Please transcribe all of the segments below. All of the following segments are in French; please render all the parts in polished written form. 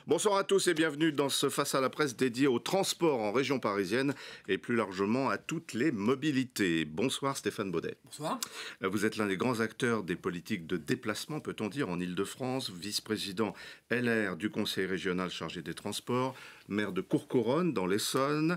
Bonsoir à tous et bienvenue dans ce Face à la presse dédié au transport en région parisienne et plus largement à toutes les mobilités. Bonsoir Stéphane Baudet. Bonsoir. Vous êtes l'un des grands acteurs des politiques de déplacement, peut-on dire, en Île-de-France, vice-président LR du Conseil régional chargé des transports, maire de Courcouronnes dans l'Essonne,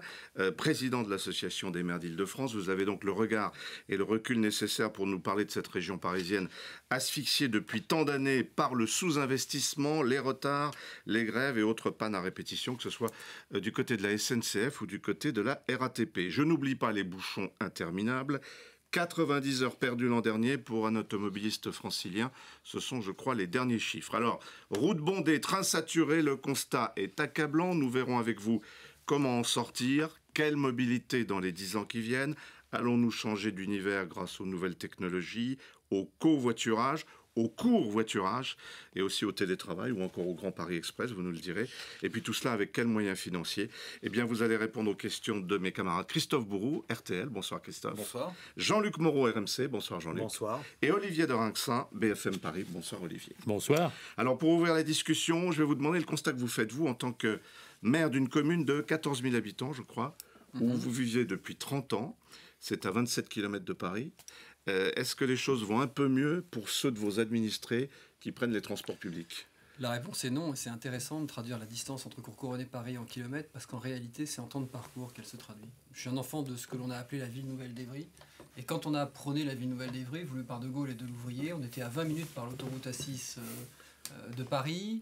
président de l'Association des maires d'Île-de-France. Vous avez donc le regard et le recul nécessaires pour nous parler de cette région parisienne asphyxiée depuis tant d'années par le sous-investissement, les retards, les grèves et autres pannes à répétition, que ce soit du côté de la SNCF ou du côté de la RATP. Je n'oublie pas les bouchons interminables. 90 heures perdues l'an dernier pour un automobiliste francilien. Ce sont, je crois, les derniers chiffres. Alors, route bondée, train saturé, le constat est accablant. Nous verrons avec vous comment en sortir, quelle mobilité dans les 10 ans qui viennent. Allons-nous changer d'univers grâce aux nouvelles technologies, au covoiturage, au court-voiturage et aussi au télétravail ou encore au Grand Paris Express, vous nous le direz. Et puis tout cela avec quels moyens financiers? Eh bien, vous allez répondre aux questions de mes camarades Christophe Bourou, RTL. Bonsoir Christophe. Bonsoir. Jean-Luc Moreau, RMC. Bonsoir Jean-Luc. Bonsoir. Et Olivier de Rinxin, BFM Paris. Bonsoir Olivier. Bonsoir. Alors pour ouvrir la discussion, je vais vous demander le constat que vous faites, vous, en tant que maire d'une commune de 14 000 habitants, je crois, où vous viviez depuis 30 ans. C'est à 27 km de Paris. Est-ce que les choses vont un peu mieux pour ceux de vos administrés qui prennent les transports publics? La réponse est non, et c'est intéressant de traduire la distance entre Courcouronnes et Paris en kilomètres, parce qu'en réalité, c'est en temps de parcours qu'elle se traduit. Je suis un enfant de ce que l'on a appelé la ville nouvelle d'Évry, et quand on a prôné la ville nouvelle d'Évry, voulue par De Gaulle et de Louvrier, on était à 20 minutes par l'autoroute A6 de Paris,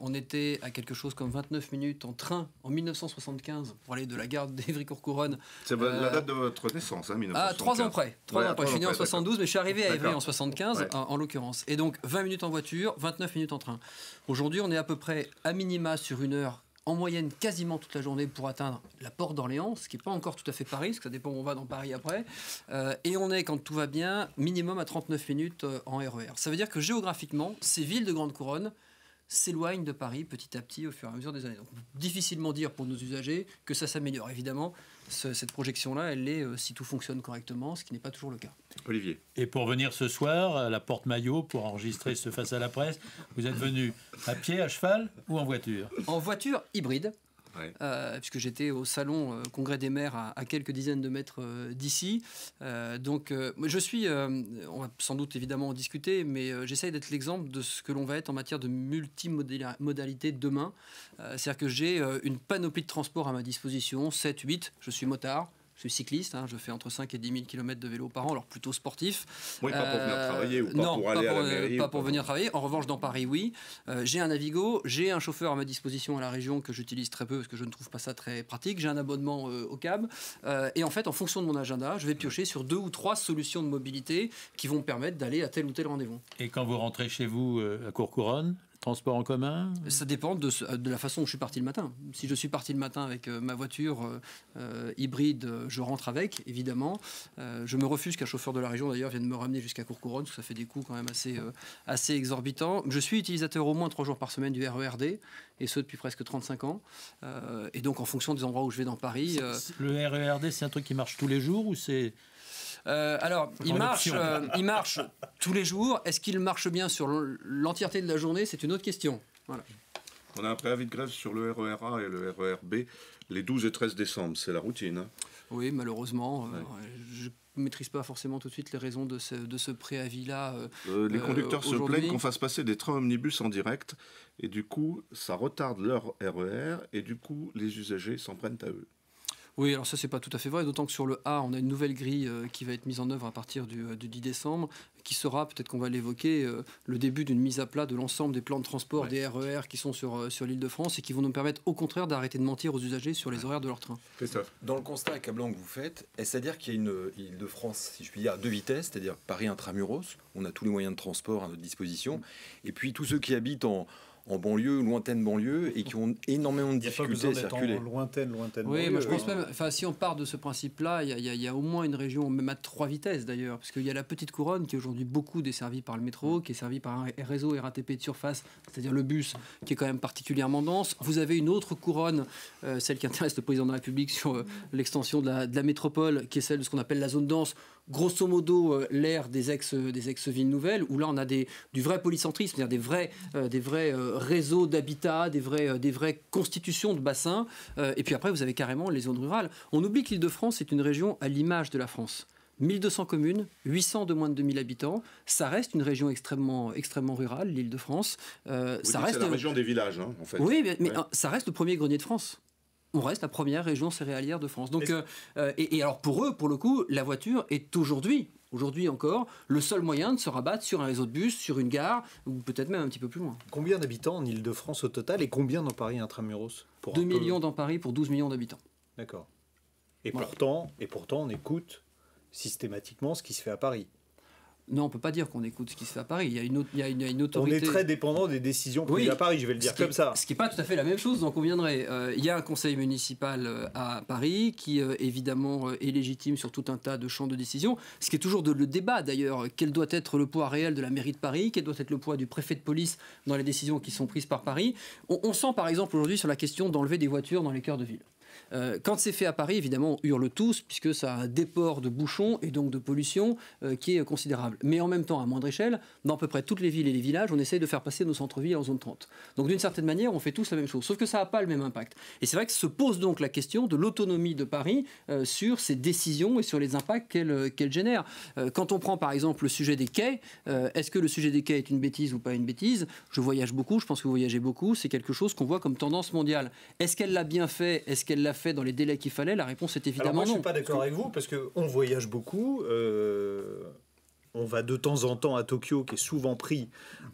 on était à quelque chose comme 29 minutes en train en 1975 pour aller de la gare d'Évry-Courcouronnes. C'est la date de votre naissance, hein, 1975. Ah, 3 ans près. 3 ans près. Je suis né en 72, mais je suis arrivé à Évry en 75, ouais. en l'occurrence. Et donc 20 minutes en voiture, 29 minutes en train. Aujourd'hui, on est à peu près à minima sur une heure, en moyenne quasiment toute la journée pour atteindre la Porte d'Orléans, ce qui n'est pas encore tout à fait Paris, parce que ça dépend où on va dans Paris après. Et on est, quand tout va bien, minimum à 39 minutes en RER. Ça veut dire que géographiquement, ces villes de grande couronne s'éloignent de Paris petit à petit au fur et à mesure des années. Donc, difficilement dire pour nos usagers que ça s'améliore. Évidemment, cette projection-là, elle l'est si tout fonctionne correctement, ce qui n'est pas toujours le cas. Olivier. Et pour venir ce soir à la Porte Maillot pour enregistrer ce Face à la presse, vous êtes venu à pied, à cheval ou en voiture? En voiture hybride. Ouais. Puisque j'étais au salon Congrès des maires à quelques dizaines de mètres d'ici. Je suis, on va sans doute évidemment en discuter, mais j'essaye d'être l'exemple de ce que l'on va être en matière de multimodalité demain. C'est-à-dire que j'ai une panoplie de transports à ma disposition, 7, 8, je suis motard. Je suis cycliste, je fais entre 5 et 10 000 km de vélo par an, alors plutôt sportif. Oui, pas pour venir travailler ou pas non, pour aller à la mairie. Pas pour venir travailler. En revanche, dans Paris, oui. J'ai un Navigo, j'ai un chauffeur à ma disposition à la région que j'utilise très peu parce que je ne trouve pas ça très pratique. J'ai un abonnement au cab. Et en fait, en fonction de mon agenda, je vais piocher sur 2 ou 3 solutions de mobilité qui vont me permettre d'aller à tel ou tel rendez-vous. Et quand vous rentrez chez vous à Courcouronnes, transport en commun? Ça dépend de la façon où je suis parti le matin. Si je suis parti le matin avec ma voiture hybride, je rentre avec, évidemment. Je me refuse qu'un chauffeur de la région, d'ailleurs, vienne me ramener jusqu'à Courcouronnes, parce que ça fait des coûts quand même assez exorbitants. Je suis utilisateur au moins 3 jours par semaine du RERD, et ce depuis presque 35 ans. Et donc, en fonction des endroits où je vais dans Paris... Le RERD, c'est un truc qui marche tous les jours ou c'est... Alors, il marche tous les jours. Est-ce qu'il marche bien sur l'entièreté de la journée? C'est une autre question. Voilà. On a un préavis de grève sur le RER A et le RER B les 12 et 13 décembre. C'est la routine. Hein. Oui, malheureusement. Ouais. Je ne maîtrise pas forcément tout de suite les raisons de ce préavis-là. Les conducteurs se plaignent qu'on fasse passer des trains omnibus en direct. Et du coup, ça retarde leur RER. Et du coup, les usagers s'en prennent à eux. Oui, alors ça, c'est pas tout à fait vrai, d'autant que sur le A, on a une nouvelle grille qui va être mise en œuvre à partir du 10 décembre, qui sera, peut-être qu'on va l'évoquer, le début d'une mise à plat de l'ensemble des plans de transport des RER qui sont sur l'Île-de-France et qui vont nous permettre, au contraire, d'arrêter de mentir aux usagers sur les horaires de leur train. Christophe. Dans le constat accablant que vous faites, est-ce à dire qu'il y a une Île-de-France, si je puis dire, à 2 vitesses, c'est-à-dire Paris intramuros, on a tous les moyens de transport à notre disposition, et puis tous ceux qui habitent en banlieue, lointaine banlieue, et qui ont énormément de difficultés à circuler. Lointaine oui, mais je pense même, si on part de ce principe-là, il y a au moins une région, même à 3 vitesses d'ailleurs, parce qu'il y a la petite couronne qui est aujourd'hui beaucoup desservie par le métro, qui est servie par un réseau RATP de surface, c'est-à-dire le bus, qui est quand même particulièrement dense. Vous avez une autre couronne, celle qui intéresse le président de la République sur l'extension de la métropole, qui est celle de ce qu'on appelle la zone dense, grosso modo l'ère des ex-villes nouvelles, où là on a du vrai polycentrisme, c'est-à-dire des vrais réseaux d'habitat, des vraies constitutions de bassins. Et puis après, vous avez carrément les zones rurales. On oublie que l'Île-de-France est une région à l'image de la France. 1200 communes, 800 de moins de 2000 habitants. Ça reste une région extrêmement rurale, l'Île-de-France. Ça reste la région des villages, hein, en fait. Oui, mais ça reste le premier grenier de France. On reste la première région céréalière de France. Donc, et alors pour eux, pour le coup, la voiture est aujourd'hui encore, le seul moyen de se rabattre sur un réseau de bus, sur une gare, ou peut-être même un petit peu plus loin. Combien d'habitants en Île-de-France au total et combien dans Paris intramuros? 2 millions dans Paris pour 12 millions d'habitants. D'accord. Et, voilà. pourtant, on écoute systématiquement ce qui se fait à Paris. Non, on ne peut pas dire qu'on écoute ce qui se fait à Paris. Il y a une autorité... On est très dépendant des décisions prises à Paris, je vais le dire comme ça. Ce qui n'est pas tout à fait la même chose, vous en conviendrez. Il y a un conseil municipal à Paris qui, évidemment, est légitime sur tout un tas de champs de décision. Ce qui est toujours le débat, d'ailleurs. Quel doit être le poids réel de la mairie de Paris? Quel doit être le poids du préfet de police dans les décisions qui sont prises par Paris? On sent, par exemple, aujourd'hui sur la question d'enlever des voitures dans les cœurs de ville. Quand c'est fait à Paris, évidemment, on hurle tous, puisque ça a un déport de bouchons et donc de pollution qui est considérable. Mais en même temps, à moindre échelle, dans à peu près toutes les villes et les villages, on essaye de faire passer nos centres-villes en zone 30. Donc d'une certaine manière, on fait tous la même chose, sauf que ça n'a pas le même impact. Et c'est vrai que se pose donc la question de l'autonomie de Paris sur ses décisions et sur les impacts qu'elle génère. Quand on prend par exemple le sujet des quais, est-ce que le sujet des quais est une bêtise ou pas une bêtise? Je voyage beaucoup, je pense que vous voyagez beaucoup, c'est quelque chose qu'on voit comme tendance mondiale. Est-ce qu'elle l'a bien fait? Est-ce qu'elle l'a fait dans les délais qu'il fallait? La réponse est évidemment non. Alors moi, je ne suis pas d'accord avec vous, parce qu'on voyage beaucoup. On va de temps en temps à Tokyo, qui est souvent pris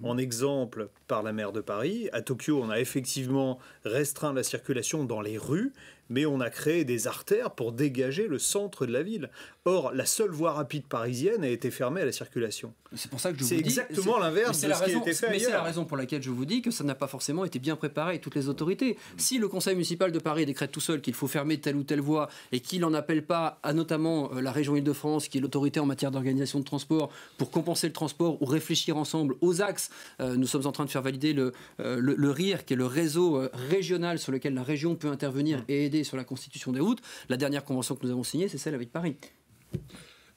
en exemple par la maire de Paris. À Tokyo, on a effectivement restreint la circulation dans les rues, mais on a créé des artères pour dégager le centre de la ville. Or, la seule voie rapide parisienne a été fermée à la circulation. C'est pour ça que je vous dis... C'est exactement l'inverse de ce qui a été fait ailleurs. Mais c'est la raison pour laquelle je vous dis que ça n'a pas forcément été bien préparé avec toutes les autorités. Si le conseil municipal de Paris décrète tout seul qu'il faut fermer telle ou telle voie et qu'il n'en appelle pas à notamment la région Île-de-France, qui est l'autorité en matière d'organisation de transport, pour compenser le transport ou réfléchir ensemble aux axes, nous sommes en train de faire valider le RIR, qui est le réseau régional sur lequel la région peut intervenir et aider sur la constitution des routes. La dernière convention que nous avons signée, c'est celle avec Paris.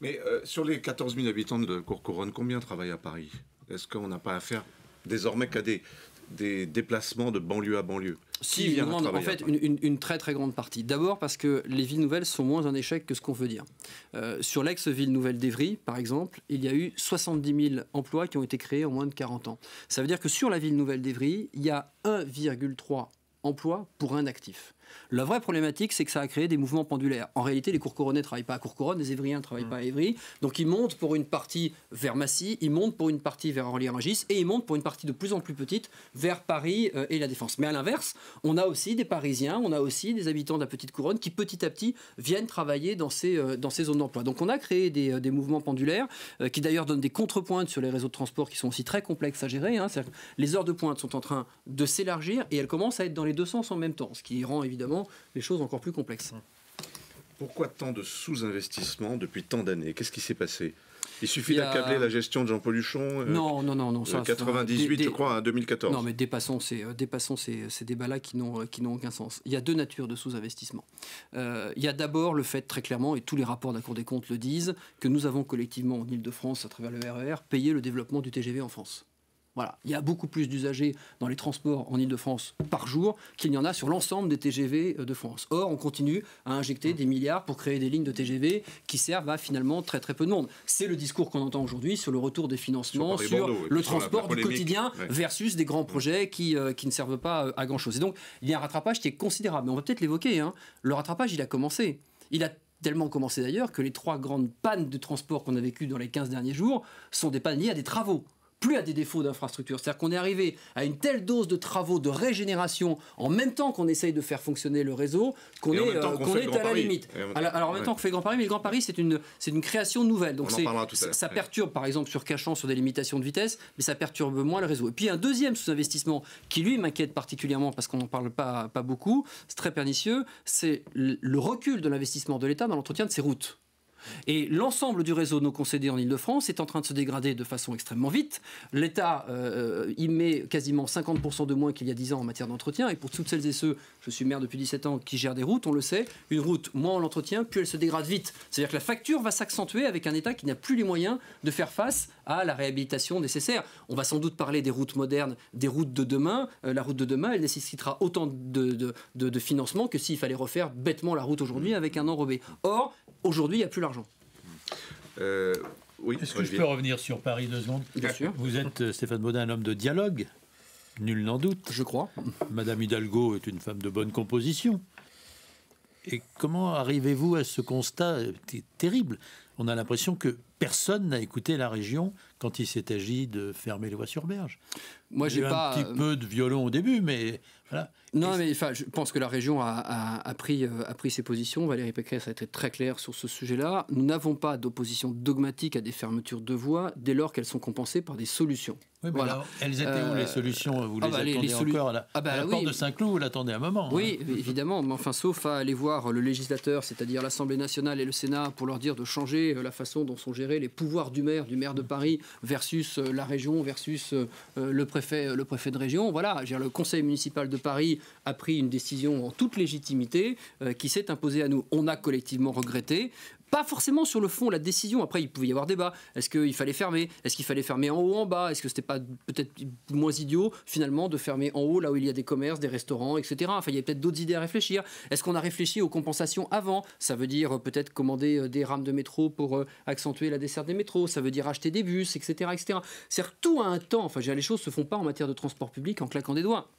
Mais sur les 14 000 habitants de Courcouronnes, combien travaillent à Paris? Est-ce qu'on n'a pas affaire désormais qu'à des déplacements de banlieue à banlieue? Si, en fait, une très très grande partie. D'abord parce que les villes nouvelles sont moins un échec que ce qu'on veut dire. Sur l'ex-ville nouvelle d'Évry, par exemple, il y a eu 70 000 emplois qui ont été créés en moins de 40 ans. Ça veut dire que sur la ville nouvelle d'Évry, il y a 1,3 emplois pour un actif. La vraie problématique, c'est que ça a créé des mouvements pendulaires. En réalité, les Courcouronnais ne travaillent pas à Courcouronnes, les Évriens ne travaillent pas à Évry. Donc ils montent pour une partie vers Massy, ils montent pour une partie vers Orly-Rungis et ils montent pour une partie de plus en plus petite vers Paris et la Défense. Mais à l'inverse, on a aussi des Parisiens, on a aussi des habitants de la petite couronne qui petit à petit viennent travailler dans ces zones d'emploi. Donc on a créé des mouvements pendulaires qui d'ailleurs donnent des contrepointes sur les réseaux de transport qui sont aussi très complexes à gérer. C'est-à-dire que les heures de pointe sont en train de s'élargir et elles commencent à être dans les deux sens en même temps, ce qui rend évidemment les choses encore plus complexes. Pourquoi tant de sous-investissement depuis tant d'années? Qu'est-ce qui s'est passé? Il suffit d'accabler la gestion de Jean Pauluchon. Non. 98, je crois, à 2014. Non, mais dépassons ces débats-là qui n'ont aucun sens. Il y a deux natures de sous-investissement. Il y a d'abord le fait, très clairement, et tous les rapports de la Cour des comptes le disent, que nous avons collectivement en Île-de-France, à travers le RER, payé le développement du TGV en France. Voilà. Il y a beaucoup plus d'usagers dans les transports en Île-de-France par jour qu'il n'y en a sur l'ensemble des TGV de France. Or, on continue à injecter des milliards pour créer des lignes de TGV qui servent à finalement très très peu de monde. C'est le discours qu'on entend aujourd'hui sur le retour des financements, sur le transport du quotidien versus des grands projets qui ne servent pas à grand-chose. Et donc, il y a un rattrapage qui est considérable. Mais on va peut-être l'évoquer. Le rattrapage, il a commencé. Il a tellement commencé d'ailleurs que les 3 grandes pannes de transport qu'on a vécues dans les 15 derniers jours sont des pannes liées à des travaux, plus à des défauts d'infrastructure. C'est-à-dire qu'on est arrivé à une telle dose de travaux de régénération en même temps qu'on essaye de faire fonctionner le réseau qu'on est à la limite. Alors en même temps qu'on fait le Grand Paris, mais le Grand Paris c'est une création nouvelle. Donc ça perturbe par exemple sur Cachan sur des limitations de vitesse, mais ça perturbe moins le réseau. Et puis un deuxième sous-investissement qui lui m'inquiète particulièrement parce qu'on n'en parle pas beaucoup, c'est très pernicieux, c'est le recul de l'investissement de l'État dans l'entretien de ses routes. Et l'ensemble du réseau non concédé en Ile-de-France est en train de se dégrader de façon extrêmement vite. L'État y met quasiment 50% de moins qu'il y a 10 ans en matière d'entretien. Et pour toutes celles et ceux, je suis maire depuis 17 ans, qui gèrent des routes, on le sait, une route, moins on l'entretient, plus elle se dégrade vite. C'est-à-dire que la facture va s'accentuer avec un État qui n'a plus les moyens de faire face à la réhabilitation nécessaire. On va sans doute parler des routes modernes, des routes de demain. La route de demain, elle nécessitera autant de financement que s'il fallait refaire bêtement la route aujourd'hui avec un enrobé. Or, aujourd'hui, il n'y a plus l'argent. Oui, est-ce que je peux revenir sur Paris 2 secondes? Bien sûr. Vous êtes, Stéphane Baudin, un homme de dialogue, nul n'en doute. Je crois. Madame Hidalgo est une femme de bonne composition. Et comment arrivez-vous à ce constat terrible? On a l'impression que personne n'a écouté la région quand il s'est agi de fermer les voies sur berge. Moi, j'ai pas un petit peu de violon au début, mais voilà. Non, mais enfin, je pense que la région a pris ses positions. Valérie Pécresse a été très claire sur ce sujet-là. Nous n'avons pas d'opposition dogmatique à des fermetures de voies dès lors qu'elles sont compensées par des solutions. Oui, mais voilà. alors, elles étaient où les solutions? Vous les attendez encore à la porte de Saint-Cloud, vous l'attendez un moment. Oui, évidemment, mais enfin, sauf à aller voir le législateur, c'est-à-dire l'Assemblée nationale et le Sénat, pour leur dire de changer la façon dont sont gérés les pouvoirs du maire de Paris versus la région, versus le préfet de région. Voilà, le conseil municipal de Paris a pris une décision en toute légitimité qui s'est imposée à nous. On a collectivement regretté. Pas forcément sur le fond, la décision. Après, il pouvait y avoir débat. Est-ce qu'il fallait fermer? Est-ce qu'il fallait fermer en haut, en bas? Est-ce que c'était pas peut-être moins idiot, finalement, de fermer en haut, là où il y a des commerces, des restaurants, etc. Enfin, il y a peut-être d'autres idées à réfléchir. Est-ce qu'on a réfléchi aux compensations avant? Ça veut dire peut-être commander des rames de métro pour accentuer la desserte des métros. Ça veut dire acheter des bus, etc., etc. C'est-à-dire tout à un temps. Enfin, les choses se font pas en matière de transport public en claquant des doigts.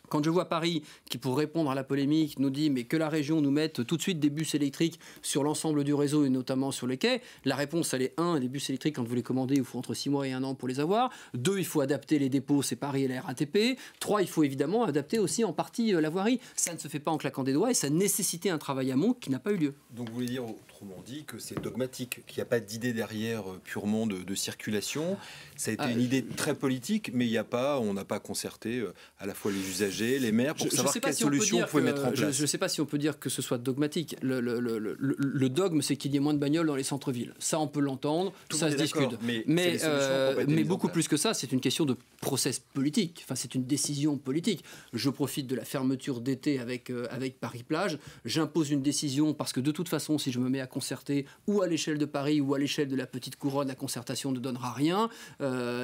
Quand je vois Paris, qui pour répondre à la polémique nous dit mais que la région nous mette tout de suite des bus électriques sur l'ensemble du réseau et notamment sur les quais, la réponse elle est 1, des bus électriques quand vous les commandez, il faut entre 6 mois et 1 an pour les avoir. 2, il faut adapter les dépôts, c'est Paris et la RATP. 3, il faut évidemment adapter aussi en partie la voirie. Ça ne se fait pas en claquant des doigts et ça nécessitait un travail amont qui n'a pas eu lieu. Donc vous voulez dire autrement dit que c'est dogmatique, qu'il n'y a pas d'idée derrière purement de circulation. Ça a été une idée très politique, mais on n'a pas concerté à la fois les usagers, les maires, pour savoir quelles solutions on pouvait mettre en place. Je ne sais pas si on peut dire que ce soit dogmatique. Le dogme, c'est qu'il y ait moins de bagnoles dans les centres-villes. Ça, on peut l'entendre, ça se discute. Mais beaucoup plus que ça, c'est une question de process politique. Enfin, c'est une décision politique. Je profite de la fermeture d'été avec Paris-Plage. J'impose une décision parce que de toute façon, si je me mets à concerter ou à l'échelle de Paris ou à l'échelle de la petite couronne, la concertation ne donnera rien.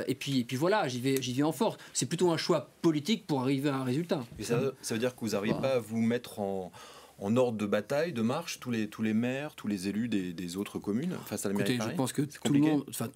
Et puis voilà, j'y vais en force. C'est plutôt un choix politique pour arriver à un résultat. Et ça veut dire que vous n'arrivez pas à vous mettre en ordre de bataille, de marche, tous les maires, tous les élus des autres communes face à la mairie de Paris? Je pense que tout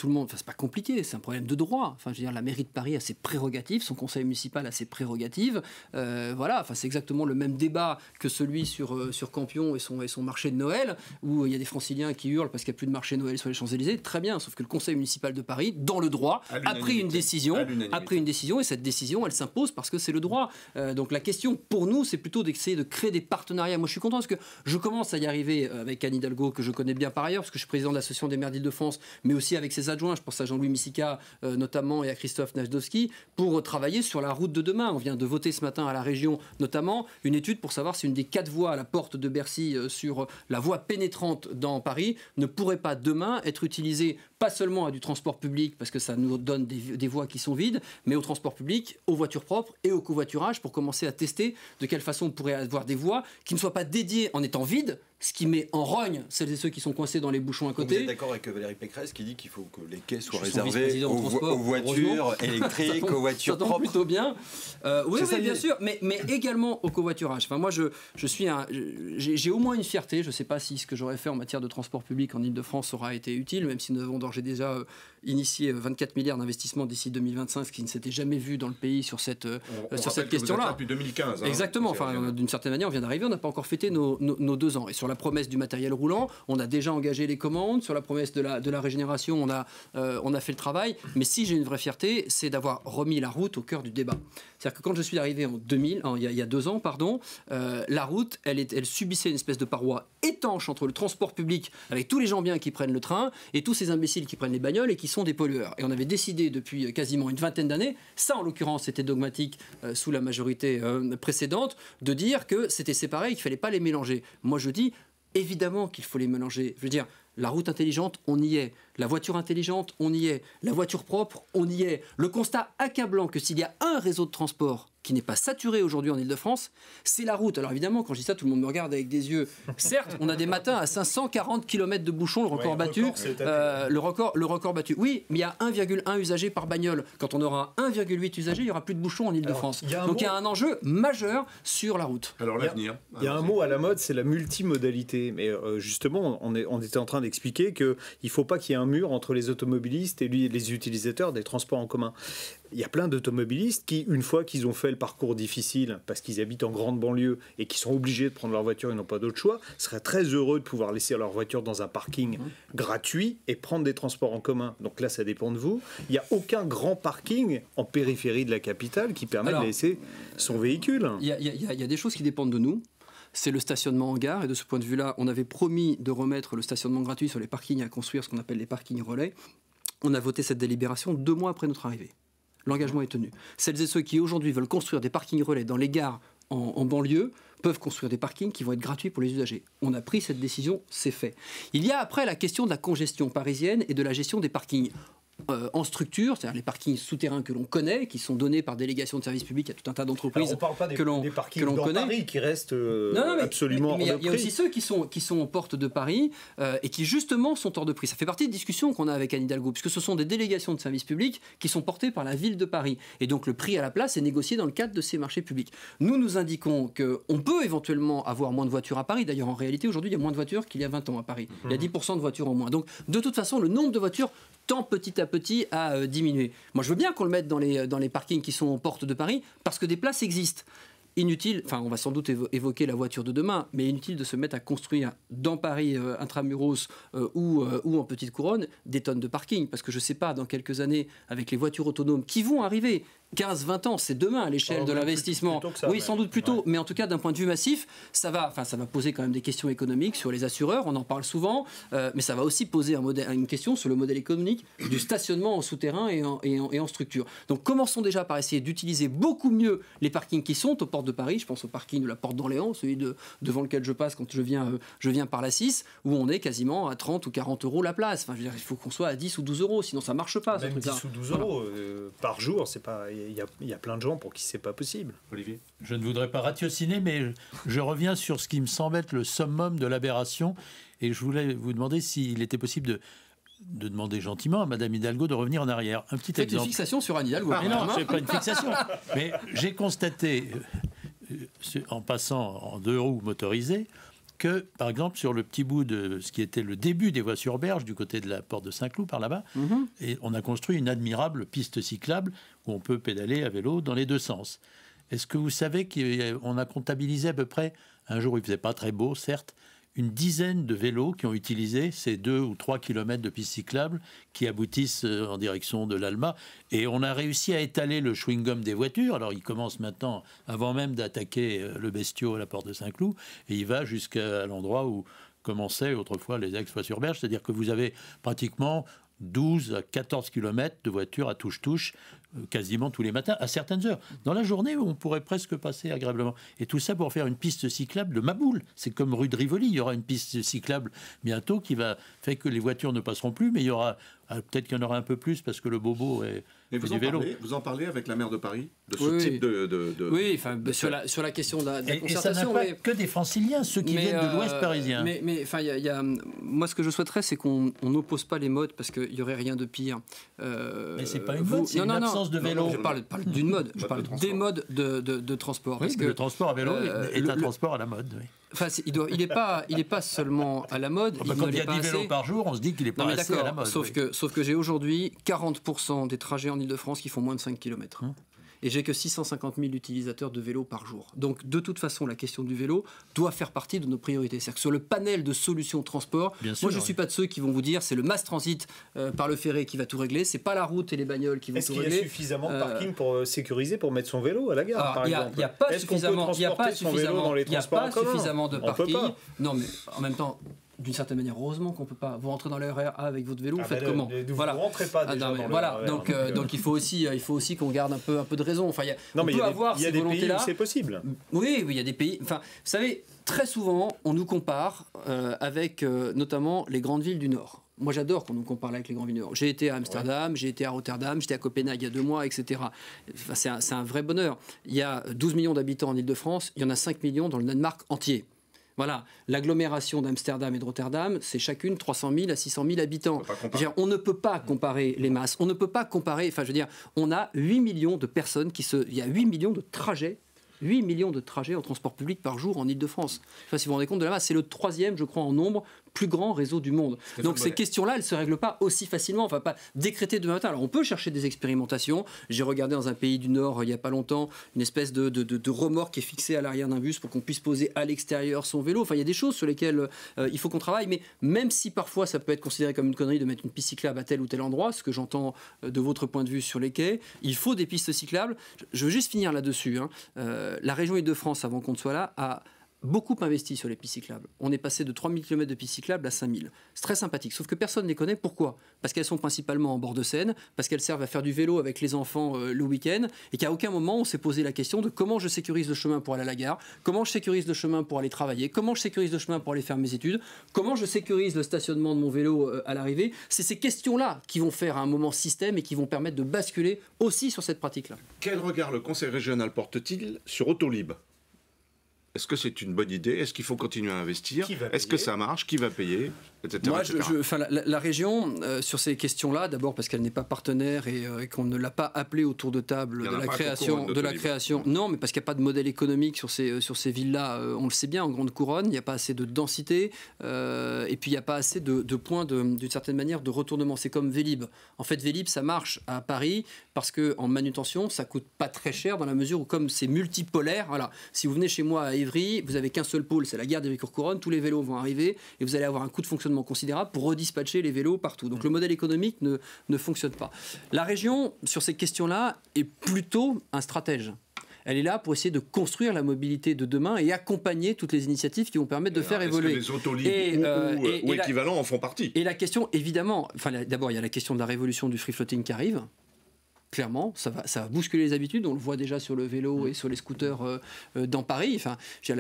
le monde, c'est pas compliqué, c'est un problème de droit. Enfin, je veux dire, la mairie de Paris a ses prérogatives, son conseil municipal a ses prérogatives. Voilà, enfin, c'est exactement le même débat que celui sur Campion et son marché de Noël, où il y a des Franciliens qui hurlent parce qu'il n'y a plus de marché de Noël sur les Champs-Élysées. Très bien, sauf que le conseil municipal de Paris, dans le droit, a pris une décision, et cette décision, elle s'impose parce que c'est le droit. Donc la question pour nous, c'est plutôt d'essayer de créer des partenariats. Moi, je suis content parce que je commence à y arriver avec Anne Hidalgo, que je connais bien par ailleurs, parce que je suis président de l'association des maires d'Île-de-France, mais aussi avec ses adjoints, je pense à Jean-Louis Missica notamment et à Christophe Najdowski, pour travailler sur la route de demain. On vient de voter ce matin à la région notamment une étude pour savoir si une des 4 voies à la porte de Bercy sur la voie pénétrante dans Paris ne pourrait pas demain être utilisée pas seulement à du transport public, parce que ça nous donne des voies qui sont vides, mais au transport public, aux voitures propres et au covoiturage, pour commencer à tester de quelle façon on pourrait avoir des voies qui ne soient pas dédiées en étant vides, ce qui met en rogne celles et ceux qui sont coincés dans les bouchons à côté. Vous êtes d'accord avec Valérie Pécresse qui dit qu'il faut que les quais soient réservés aux voitures électriques, aux voitures propres? Plutôt bien. Oui, bien sûr, mais également au covoiturage. Enfin, moi, j'ai au moins une fierté. Je ne sais pas si ce que j'aurais fait en matière de transport public en Ile-de-France aura été utile, même si nous avons d'ores et déjà initié 24 milliards d'investissements d'ici 2025, ce qui ne s'était jamais vu dans le pays sur cette question-là. Depuis 2015. Exactement. Enfin, d'une certaine manière, on vient d'arriver. On n'a pas encore fêté nos 2 ans. Et sur la promesse du matériel roulant, on a déjà engagé les commandes. Sur la promesse de la régénération, on a fait le travail. Mais si j'ai une vraie fierté, c'est d'avoir remis la route au cœur du débat. C'est-à-dire que quand je suis arrivé il y a 2 ans, la route, elle subissait une espèce de paroi étanche entre le transport public, avec tous les gens bien qui prennent le train, et tous ces imbéciles qui prennent les bagnoles et qui sont des pollueurs. Et on avait décidé depuis quasiment une vingtaine d'années, ça en l'occurrence c'était dogmatique sous la majorité précédente, de dire que c'était séparé et qu'il ne fallait pas les mélanger. Moi je dis évidemment qu'il faut les mélanger. Je veux dire, La route intelligente, on y est. La voiture intelligente, on y est. La voiture propre, on y est. Le constat accablant que s'il y a un réseau de transport qui n'est pas saturé aujourd'hui en Ile-de-France, c'est la route. Alors évidemment, quand je dis ça, tout le monde me regarde avec des yeux. Certes, on a des matins à 540 km de bouchons, le record battu. Le record battu. Oui, mais il y a 1,1 usagers par bagnole. Quand on aura 1,8 usagers, il n'y aura plus de bouchons en Ile-de-France. Donc il y a un enjeu majeur sur la route. Alors l'avenir. Il y a un mot à la mode, c'est la multimodalité. Mais justement, on était en train d'expliquer qu'il ne faut pas qu'il y ait un mur entre les automobilistes et les utilisateurs des transports en commun. Il y a plein d'automobilistes qui, une fois qu'ils ont fait le parcours difficile, parce qu'ils habitent en grande banlieue et qui sont obligés de prendre leur voiture et n'ont pas d'autre choix, seraient très heureux de pouvoir laisser leur voiture dans un parking gratuit et prendre des transports en commun. Donc là, ça dépend de vous. Il n'y a aucun grand parking en périphérie de la capitale qui permet de laisser son véhicule. Il y a des choses qui dépendent de nous. C'est le stationnement en gare, et de ce point de vue-là, on avait promis de remettre le stationnement gratuit sur les parkings à construire, ce qu'on appelle les parkings relais. On a voté cette délibération 2 mois après notre arrivée. L'engagement est tenu. Celles et ceux qui aujourd'hui veulent construire des parkings relais dans les gares en banlieue peuvent construire des parkings qui vont être gratuits pour les usagers. On a pris cette décision, c'est fait. Il y a après la question de la congestion parisienne et de la gestion des parkings en structure, c'est-à-dire les parkings souterrains que l'on connaît, qui sont donnés par délégation de service public à tout un tas d'entreprises. On ne parle pas des parkings dans connaît. Paris qui restent absolument hors de prix. Il y a aussi ceux qui sont aux portes de Paris et qui justement sont hors de prix. Ça fait partie des discussions qu'on a avec Anne Hidalgo, puisque ce sont des délégations de service public qui sont portées par la ville de Paris. Et donc le prix à la place est négocié dans le cadre de ces marchés publics. Nous indiquons qu'on peut éventuellement avoir moins de voitures à Paris. D'ailleurs, en réalité, aujourd'hui, il y a moins de voitures qu'il y a 20 ans à Paris. Il y a 10% de voitures en moins. Donc, de toute façon, le nombre de voitures tend petit à petit à diminuer. Moi, je veux bien qu'on le mette dans les parkings qui sont aux portes de Paris, parce que des places existent. Inutile, enfin on va sans doute évoquer la voiture de demain, mais inutile de se mettre à construire dans Paris intramuros ou en petite couronne des tonnes de parking, parce que je ne sais pas dans quelques années avec les voitures autonomes qui vont arriver, 15-20 ans, c'est demain à l'échelle de l'investissement. Oui, sans doute plus tôt, mais en tout cas d'un point de vue massif, ça va poser quand même des questions économiques sur les assureurs, on en parle souvent, mais ça va aussi poser une question sur le modèle économique du stationnement en souterrain et en structure. Donc commençons déjà par essayer d'utiliser beaucoup mieux les parkings qui sont aux portes de Paris. Je pense au parking de la Porte d'Orléans, celui devant lequel je passe quand je viens par la 6, où on est quasiment à 30 ou 40 euros la place. Enfin, je veux dire, il faut qu'on soit à 10 ou 12 euros, sinon ça marche pas. Même 10 ou 12 euros par jour, c'est pas. Il y a plein de gens pour qui c'est pas possible. Olivier ? Je ne voudrais pas ratiociner, mais je reviens sur ce qui me semble être le summum de l'aberration. Et je voulais vous demander s'il était possible de demander gentiment à Madame Hidalgo de revenir en arrière. Un petit exemple. Une fixation sur Anne Hidalgo. Mais non, c'est pas une fixation. Mais j'ai constaté, en passant en 2 roues motorisées, que, par exemple, sur le petit bout de ce qui était le début des voies sur berge, du côté de la porte de Saint-Cloud, par là-bas, et on a construit une admirable piste cyclable où on peut pédaler à vélo dans les 2 sens. Est-ce que vous savez qu'on a comptabilisé à peu près, un jour où il ne faisait pas très beau, certes, une dizaine de vélos qui ont utilisé ces 2 ou 3 kilomètres de piste cyclable qui aboutissent en direction de l'Alma. Et on a réussi à étaler le chewing-gum des voitures. Alors il commence maintenant, avant même d'attaquer le bestiau à la porte de Saint-Cloud, et il va jusqu'à l'endroit où commençaient autrefois les ex-voies-sur-berge. C'est-à-dire que vous avez pratiquement 12 à 14 kilomètres de voitures à touche-touche quasiment tous les matins, à certaines heures. Dans la journée, on pourrait presque passer agréablement. Et tout ça pour faire une piste cyclable de Maboul. C'est comme rue de Rivoli. Il y aura une piste cyclable bientôt qui va faire que les voitures ne passeront plus, mais il y aura peut-être qu'il y en aura un peu plus parce que le bobo est du vélo. Vous en parlez avec la maire de Paris de ce type de... Oui, enfin, sur la question de la concertation. Et ça n'a pas que des franciliens, ceux qui viennent de l'Ouest parisien. Mais enfin, moi, ce que je souhaiterais, c'est qu'on n'oppose pas les modes parce qu'il n'y aurait rien de pire. Mais c'est pas une mode, c'est une absence de vélo. Je parle d'une mode, je parle des modes de transport. Parce que le transport à vélo est un transport à la mode. Oui. Enfin, il est pas seulement à la mode. Quand il y a 10 vélos par jour, on se dit qu'il n'est pas assez à la mode. Sauf que j'ai aujourd'hui 40% des trajets en Ile-de-France qui font moins de 5 km. Et j'ai que 650 000 utilisateurs de vélo par jour. Donc, de toute façon, la question du vélo doit faire partie de nos priorités. C'est-à-dire que sur le panel de solutions de transport, moi, je ne suis pas de ceux qui vont vous dire c'est le mass transit par le ferré qui va tout régler, c'est pas la route et les bagnoles qui vont tout régler. Est-ce qu'il y a suffisamment de parking pour sécuriser, pour mettre son vélo à la gare, par exemple ? Il n'y a pas suffisamment de parking. dans les transports en commun ? Non, mais en même temps, d'une certaine manière, heureusement qu'on peut pas. Vous rentrez dans le RER A avec votre vélo, vous faites comment? Vous rentrez pas déjà dans le RER. Donc il faut aussi qu'on garde un peu de raison. Enfin, il y a des pays où c'est possible. Oui, il y a des pays. Enfin, vous savez, très souvent, on nous compare avec notamment les grandes villes du Nord. Moi, j'adore qu'on nous compare avec les grandes villes du Nord. J'ai été à Amsterdam, j'ai été à Rotterdam, j'étais à Copenhague il y a 2 mois, etc. Enfin, c'est un vrai bonheur. Il y a 12 millions d'habitants en Île-de-France, il y en a 5 millions dans le Danemark entier. Voilà, l'agglomération d'Amsterdam et de Rotterdam, c'est chacune 300 000 à 600 000 habitants. On ne peut pas comparer les masses. On ne peut pas comparer. Enfin, je veux dire, on a 8 millions de personnes il y a 8 millions de trajets. 8 millions de trajets en transport public par jour en Ile-de-France. Je ne sais pas si vous vous rendez compte de la masse. C'est le 3e, je crois, en nombre, plus grand réseau du monde. Donc ces questions-là, elles ne se règlent pas aussi facilement. Enfin, pas décrétées demain matin. Alors on peut chercher des expérimentations. J'ai regardé dans un pays du Nord, il n'y a pas longtemps, une espèce de remorque qui est fixée à l'arrière d'un bus pour qu'on puisse poser à l'extérieur son vélo. Enfin, il y a des choses sur lesquelles il faut qu'on travaille. Mais même si parfois ça peut être considéré comme une connerie de mettre une piste cyclable à tel ou tel endroit, ce que j'entends de votre point de vue sur les quais, il faut des pistes cyclables. Je veux juste finir là-dessus. La région Île-de-France, avant qu'on ne soit là, a beaucoup investi sur les pistes cyclables. On est passé de 3000 km de pistes cyclables à 5000. C'est très sympathique, sauf que personne ne les connaît. Pourquoi? Parce qu'elles sont principalement en bord de Seine, parce qu'elles servent à faire du vélo avec les enfants le week-end, et qu'à aucun moment on s'est posé la question de comment je sécurise le chemin pour aller à la gare, comment je sécurise le chemin pour aller travailler, comment je sécurise le chemin pour aller faire mes études, comment je sécurise le stationnement de mon vélo à l'arrivée. C'est ces questions-là qui vont faire à un moment système et qui vont permettre de basculer aussi sur cette pratique-là. Quel regard le Conseil régional porte-t-il sur Autolib? Est-ce que c'est une bonne idée? Est-ce qu'il faut continuer à investir? Est-ce que ça marche? Qui va payer? Etc., Moi, etc. la région, sur ces questions-là, d'abord parce qu'elle n'est pas partenaire et qu'on ne l'a pas appelée autour de table de la création. Non, mais parce qu'il n'y a pas de modèle économique sur ces villes-là. On le sait bien, en grande couronne, il n'y a pas assez de densité et puis il n'y a pas assez de points, d'une certaine manière, de retournement. C'est comme Vélib. En fait, Vélib, ça marche à Paris parce qu'en manutention, ça coûte pas très cher dans la mesure où, comme c'est multipolaire, voilà, si vous venez chez moi à Évry, vous avez qu'un seul pôle, c'est la gare d'Évry-Courcouronne, tous les vélos vont arriver et vous allez avoir un coût de fonctionnement considérable pour redispatcher les vélos partout. Donc le modèle économique ne fonctionne pas. La région, sur ces questions-là, est plutôt un stratège. Elle est là pour essayer de construire la mobilité de demain et accompagner toutes les initiatives qui vont permettre de faire évoluer. Est-ce que les Autolib ou équivalents en font partie? Et la question, évidemment, d'abord il y a la question de la révolution du free floating qui arrive. Clairement, ça va bousculer les habitudes. On le voit déjà sur le vélo et sur les scooters dans Paris. Enfin,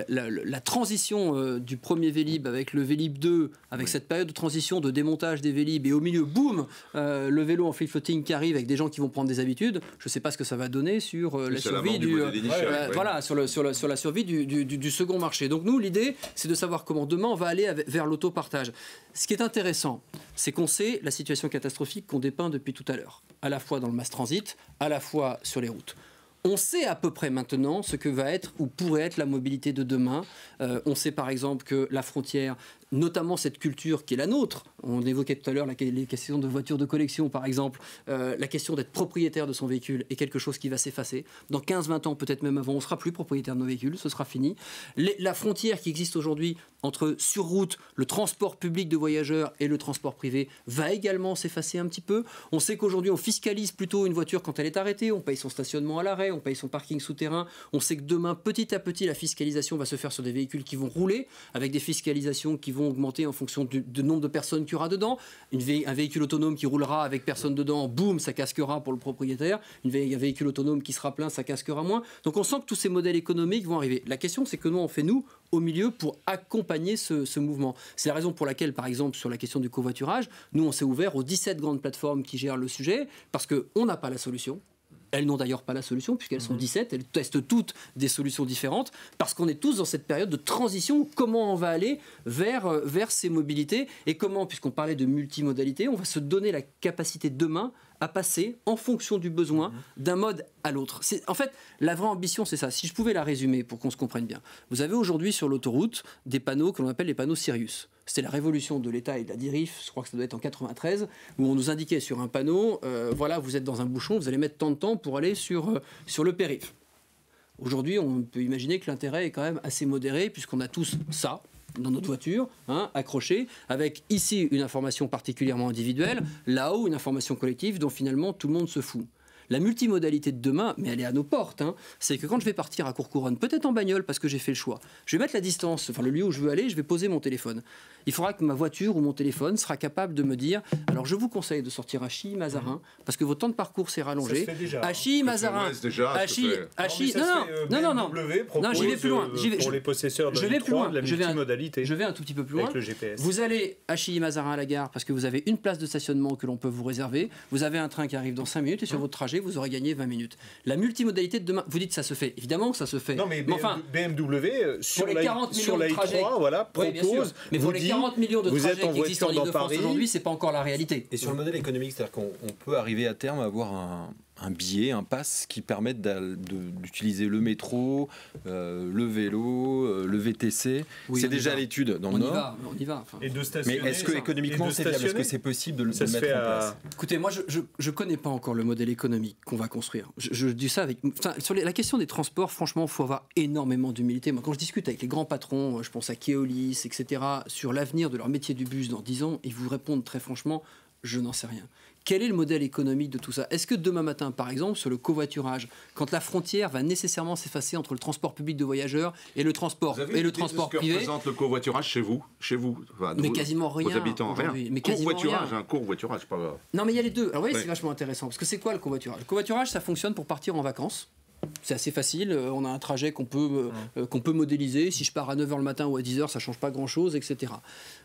la transition du premier Vélib avec le Vélib 2, avec cette période de transition de démontage des Vélib, et au milieu, boum, le vélo en free floating qui arrive avec des gens qui vont prendre des habitudes. Je ne sais pas ce que ça va donner sur la survie sur la survie du second marché. Donc nous, l'idée, c'est de savoir comment demain on va aller vers l'autopartage. Ce qui est intéressant, c'est qu'on sait la situation catastrophique qu'on dépeint depuis tout à l'heure, à la fois dans le mass transit, à la fois sur les routes. On sait à peu près maintenant ce que va être ou pourrait être la mobilité de demain. On sait par exemple que la frontière, notamment cette culture qui est la nôtre, on évoquait tout à l'heure les questions de voitures de collection par exemple, la question d'être propriétaire de son véhicule est quelque chose qui va s'effacer. Dans 15-20 ans, peut-être même avant, on ne sera plus propriétaire de nos véhicules, ce sera fini. La frontière qui existe aujourd'hui entre sur route, le transport public de voyageurs et le transport privé va également s'effacer un petit peu. On sait qu'aujourd'hui on fiscalise plutôt une voiture quand elle est arrêtée, on paye son stationnement à l'arrêt, on paye son parking souterrain. On sait que demain, petit à petit, la fiscalisation va se faire sur des véhicules qui vont rouler, avec des fiscalisations qui vont augmenter en fonction du nombre de personnes qu'il y aura dedans. Un véhicule autonome qui roulera avec personne dedans, boum, ça casquera pour le propriétaire. Un véhicule autonome qui sera plein, ça casquera moins. Donc on sent que tous ces modèles économiques vont arriver. La question, c'est que nous, on fait, nous, au milieu, pour accompagner ce mouvement. C'est la raison pour laquelle, par exemple, sur la question du covoiturage, nous, on s'est ouvert aux 17 grandes plateformes qui gèrent le sujet, parce qu'on n'a pas la solution. Elles n'ont d'ailleurs pas la solution, puisqu'elles sont 17, elles testent toutes des solutions différentes, parce qu'on est tous dans cette période de transition, comment on va aller vers ces mobilités, et comment, puisqu'on parlait de multimodalité, on va se donner la capacité demain à passer, en fonction du besoin, d'un mode à l'autre. En fait, la vraie ambition, c'est ça. Si je pouvais la résumer pour qu'on se comprenne bien. Vous avez aujourd'hui sur l'autoroute des panneaux que l'on appelle les panneaux Sirius. C'était la révolution de l'État et de la DIRIF, je crois que ça doit être en 93, où on nous indiquait sur un panneau, voilà, vous êtes dans un bouchon, vous allez mettre tant de temps pour aller sur le périph'. Aujourd'hui, on peut imaginer que l'intérêt est quand même assez modéré, puisqu'on a tous ça dans notre voiture, accroché, avec ici une information particulièrement individuelle, là-haut une information collective dont finalement tout le monde se fout. La multimodalité de demain, mais elle est à nos portes, hein, c'est que quand je vais partir à Courcouronnes, peut-être en bagnole parce que j'ai fait le choix, je vais mettre la distance, enfin le lieu où je veux aller, je vais poser mon téléphone. Il faudra que ma voiture ou mon téléphone sera capable de me dire, alors je vous conseille de sortir à Chilly-Mazarin, parce que votre temps de parcours s'est rallongé. À Chilly-Mazarin, non, j'y vais plus loin. Pour les possesseurs de la multimodalité. Je vais un tout petit peu plus loin. Avec le GPS. Vous allez à Chilly-Mazarin à la gare parce que vous avez une place de stationnement que l'on peut vous réserver. Vous avez un train qui arrive dans 5 minutes et sur votre trajet, vous aurez gagné 20 minutes. La multimodalité de demain, vous dites ça se fait. Évidemment que ça se fait. Non, mais enfin, BMW, sur la I3, voilà, oui, propose. Mais pour les 40 millions de trajets qui existent en Ile-de-France aujourd'hui, c'est pas encore la réalité. Et sur le modèle économique, c'est-à-dire qu'on peut arriver à terme à avoir un billet, un pass qui permettent d'utiliser le métro, le vélo, le VTC. Oui, c'est déjà à l'étude dans le Nord. On y va. Enfin. Et de stationner. Mais est-ce que économiquement c'est viable? Est-ce que c'est possible de le mettre en place? Écoutez, moi je connais pas encore le modèle économique qu'on va construire. Je dis ça avec. Enfin, sur la question des transports, franchement, il faut avoir énormément d'humilité. Moi, quand je discute avec les grands patrons, je pense à Keolis, etc., sur l'avenir de leur métier du bus dans 10 ans, ils vous répondent très franchement, je n'en sais rien. Quel est le modèle économique de tout ça? Est-ce que demain matin, par exemple, sur le covoiturage, quand la frontière va nécessairement s'effacer entre le transport public de voyageurs et le transport privé? Vous avez une idée de ce que représente le covoiturage chez vous enfin, mais quasiment rien. Vos habitants, rien. Mais quasiment Covoiturage, rien. un covoiturage, pas. Non, mais il y a les deux. Alors oui, Ouais. c'est vachement intéressant. Parce que c'est quoi le covoiturage? Le covoiturage, ça fonctionne pour partir en vacances. C'est assez facile, on a un trajet qu'on peut modéliser. Si je pars à 9h le matin ou à 10h, ça ne change pas grand-chose, etc.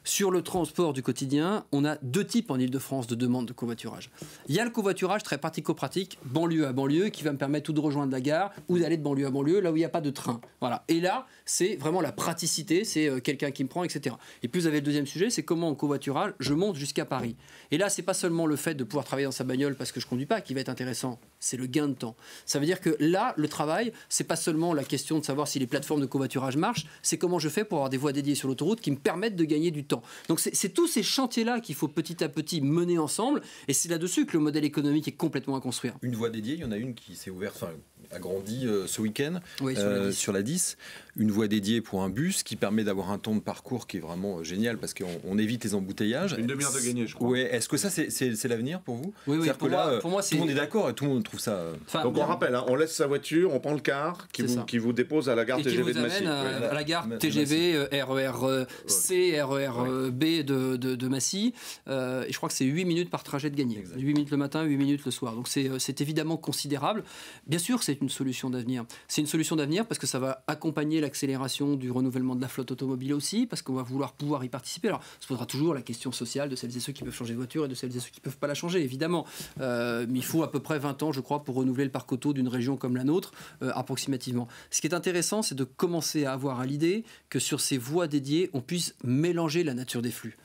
Sur le transport du quotidien, on a deux types en Ile-de-France de demandes de covoiturage. Il y a le covoiturage très pratico-pratique, banlieue à banlieue, qui va me permettre ou de rejoindre la gare ou d'aller de banlieue à banlieue, là où il n'y a pas de train. Voilà. Et là, c'est vraiment la praticité, c'est quelqu'un qui me prend, etc. Et puis vous avez le deuxième sujet, c'est comment en covoiturage, je monte jusqu'à Paris. Et là, c'est pas seulement le fait de pouvoir travailler dans sa bagnole parce que je conduis pas qui va être intéressant, c'est le gain de temps. Ça veut dire que là, le travail, c'est pas seulement la question de savoir si les plateformes de covoiturage marchent, c'est comment je fais pour avoir des voies dédiées sur l'autoroute qui me permettent de gagner du temps. Donc c'est tous ces chantiers-là qu'il faut petit à petit mener ensemble, et c'est là-dessus que le modèle économique est complètement à construire. Une voie dédiée, il y en a une qui s'est ouverte, enfin agrandie ce week-end, oui, sur la 10. Une voie dédiée pour un bus qui permet d'avoir un temps de parcours qui est vraiment génial parce qu'on évite les embouteillages. Une demi-heure de gagner, je crois. Ouais. Est-ce que ça, c'est l'avenir pour vous? Oui, pour moi, tout le monde est d'accord et tout le monde trouve ça. Donc on rappelle, on laisse sa voiture, on prend le car qui vous dépose à la gare TGV de Massy. À la gare TGV, RER C, RER B de Massy. Et je crois que c'est 8 minutes par trajet de gagné. 8 minutes le matin, 8 minutes le soir. Donc c'est évidemment considérable. Bien sûr, c'est une solution d'avenir. C'est une solution d'avenir parce que ça va accompagner l'accélération du renouvellement de la flotte automobile aussi, parce qu'on va vouloir pouvoir y participer. Alors, se posera toujours la question sociale de celles et ceux qui peuvent changer de voiture et de celles et ceux qui ne peuvent pas la changer, évidemment. Mais il faut à peu près 20 ans, je crois, pour renouveler le parc auto d'une région comme la nôtre, approximativement. Ce qui est intéressant, c'est de commencer à avoir à l'idée que sur ces voies dédiées, on puisse mélanger la nature des flux.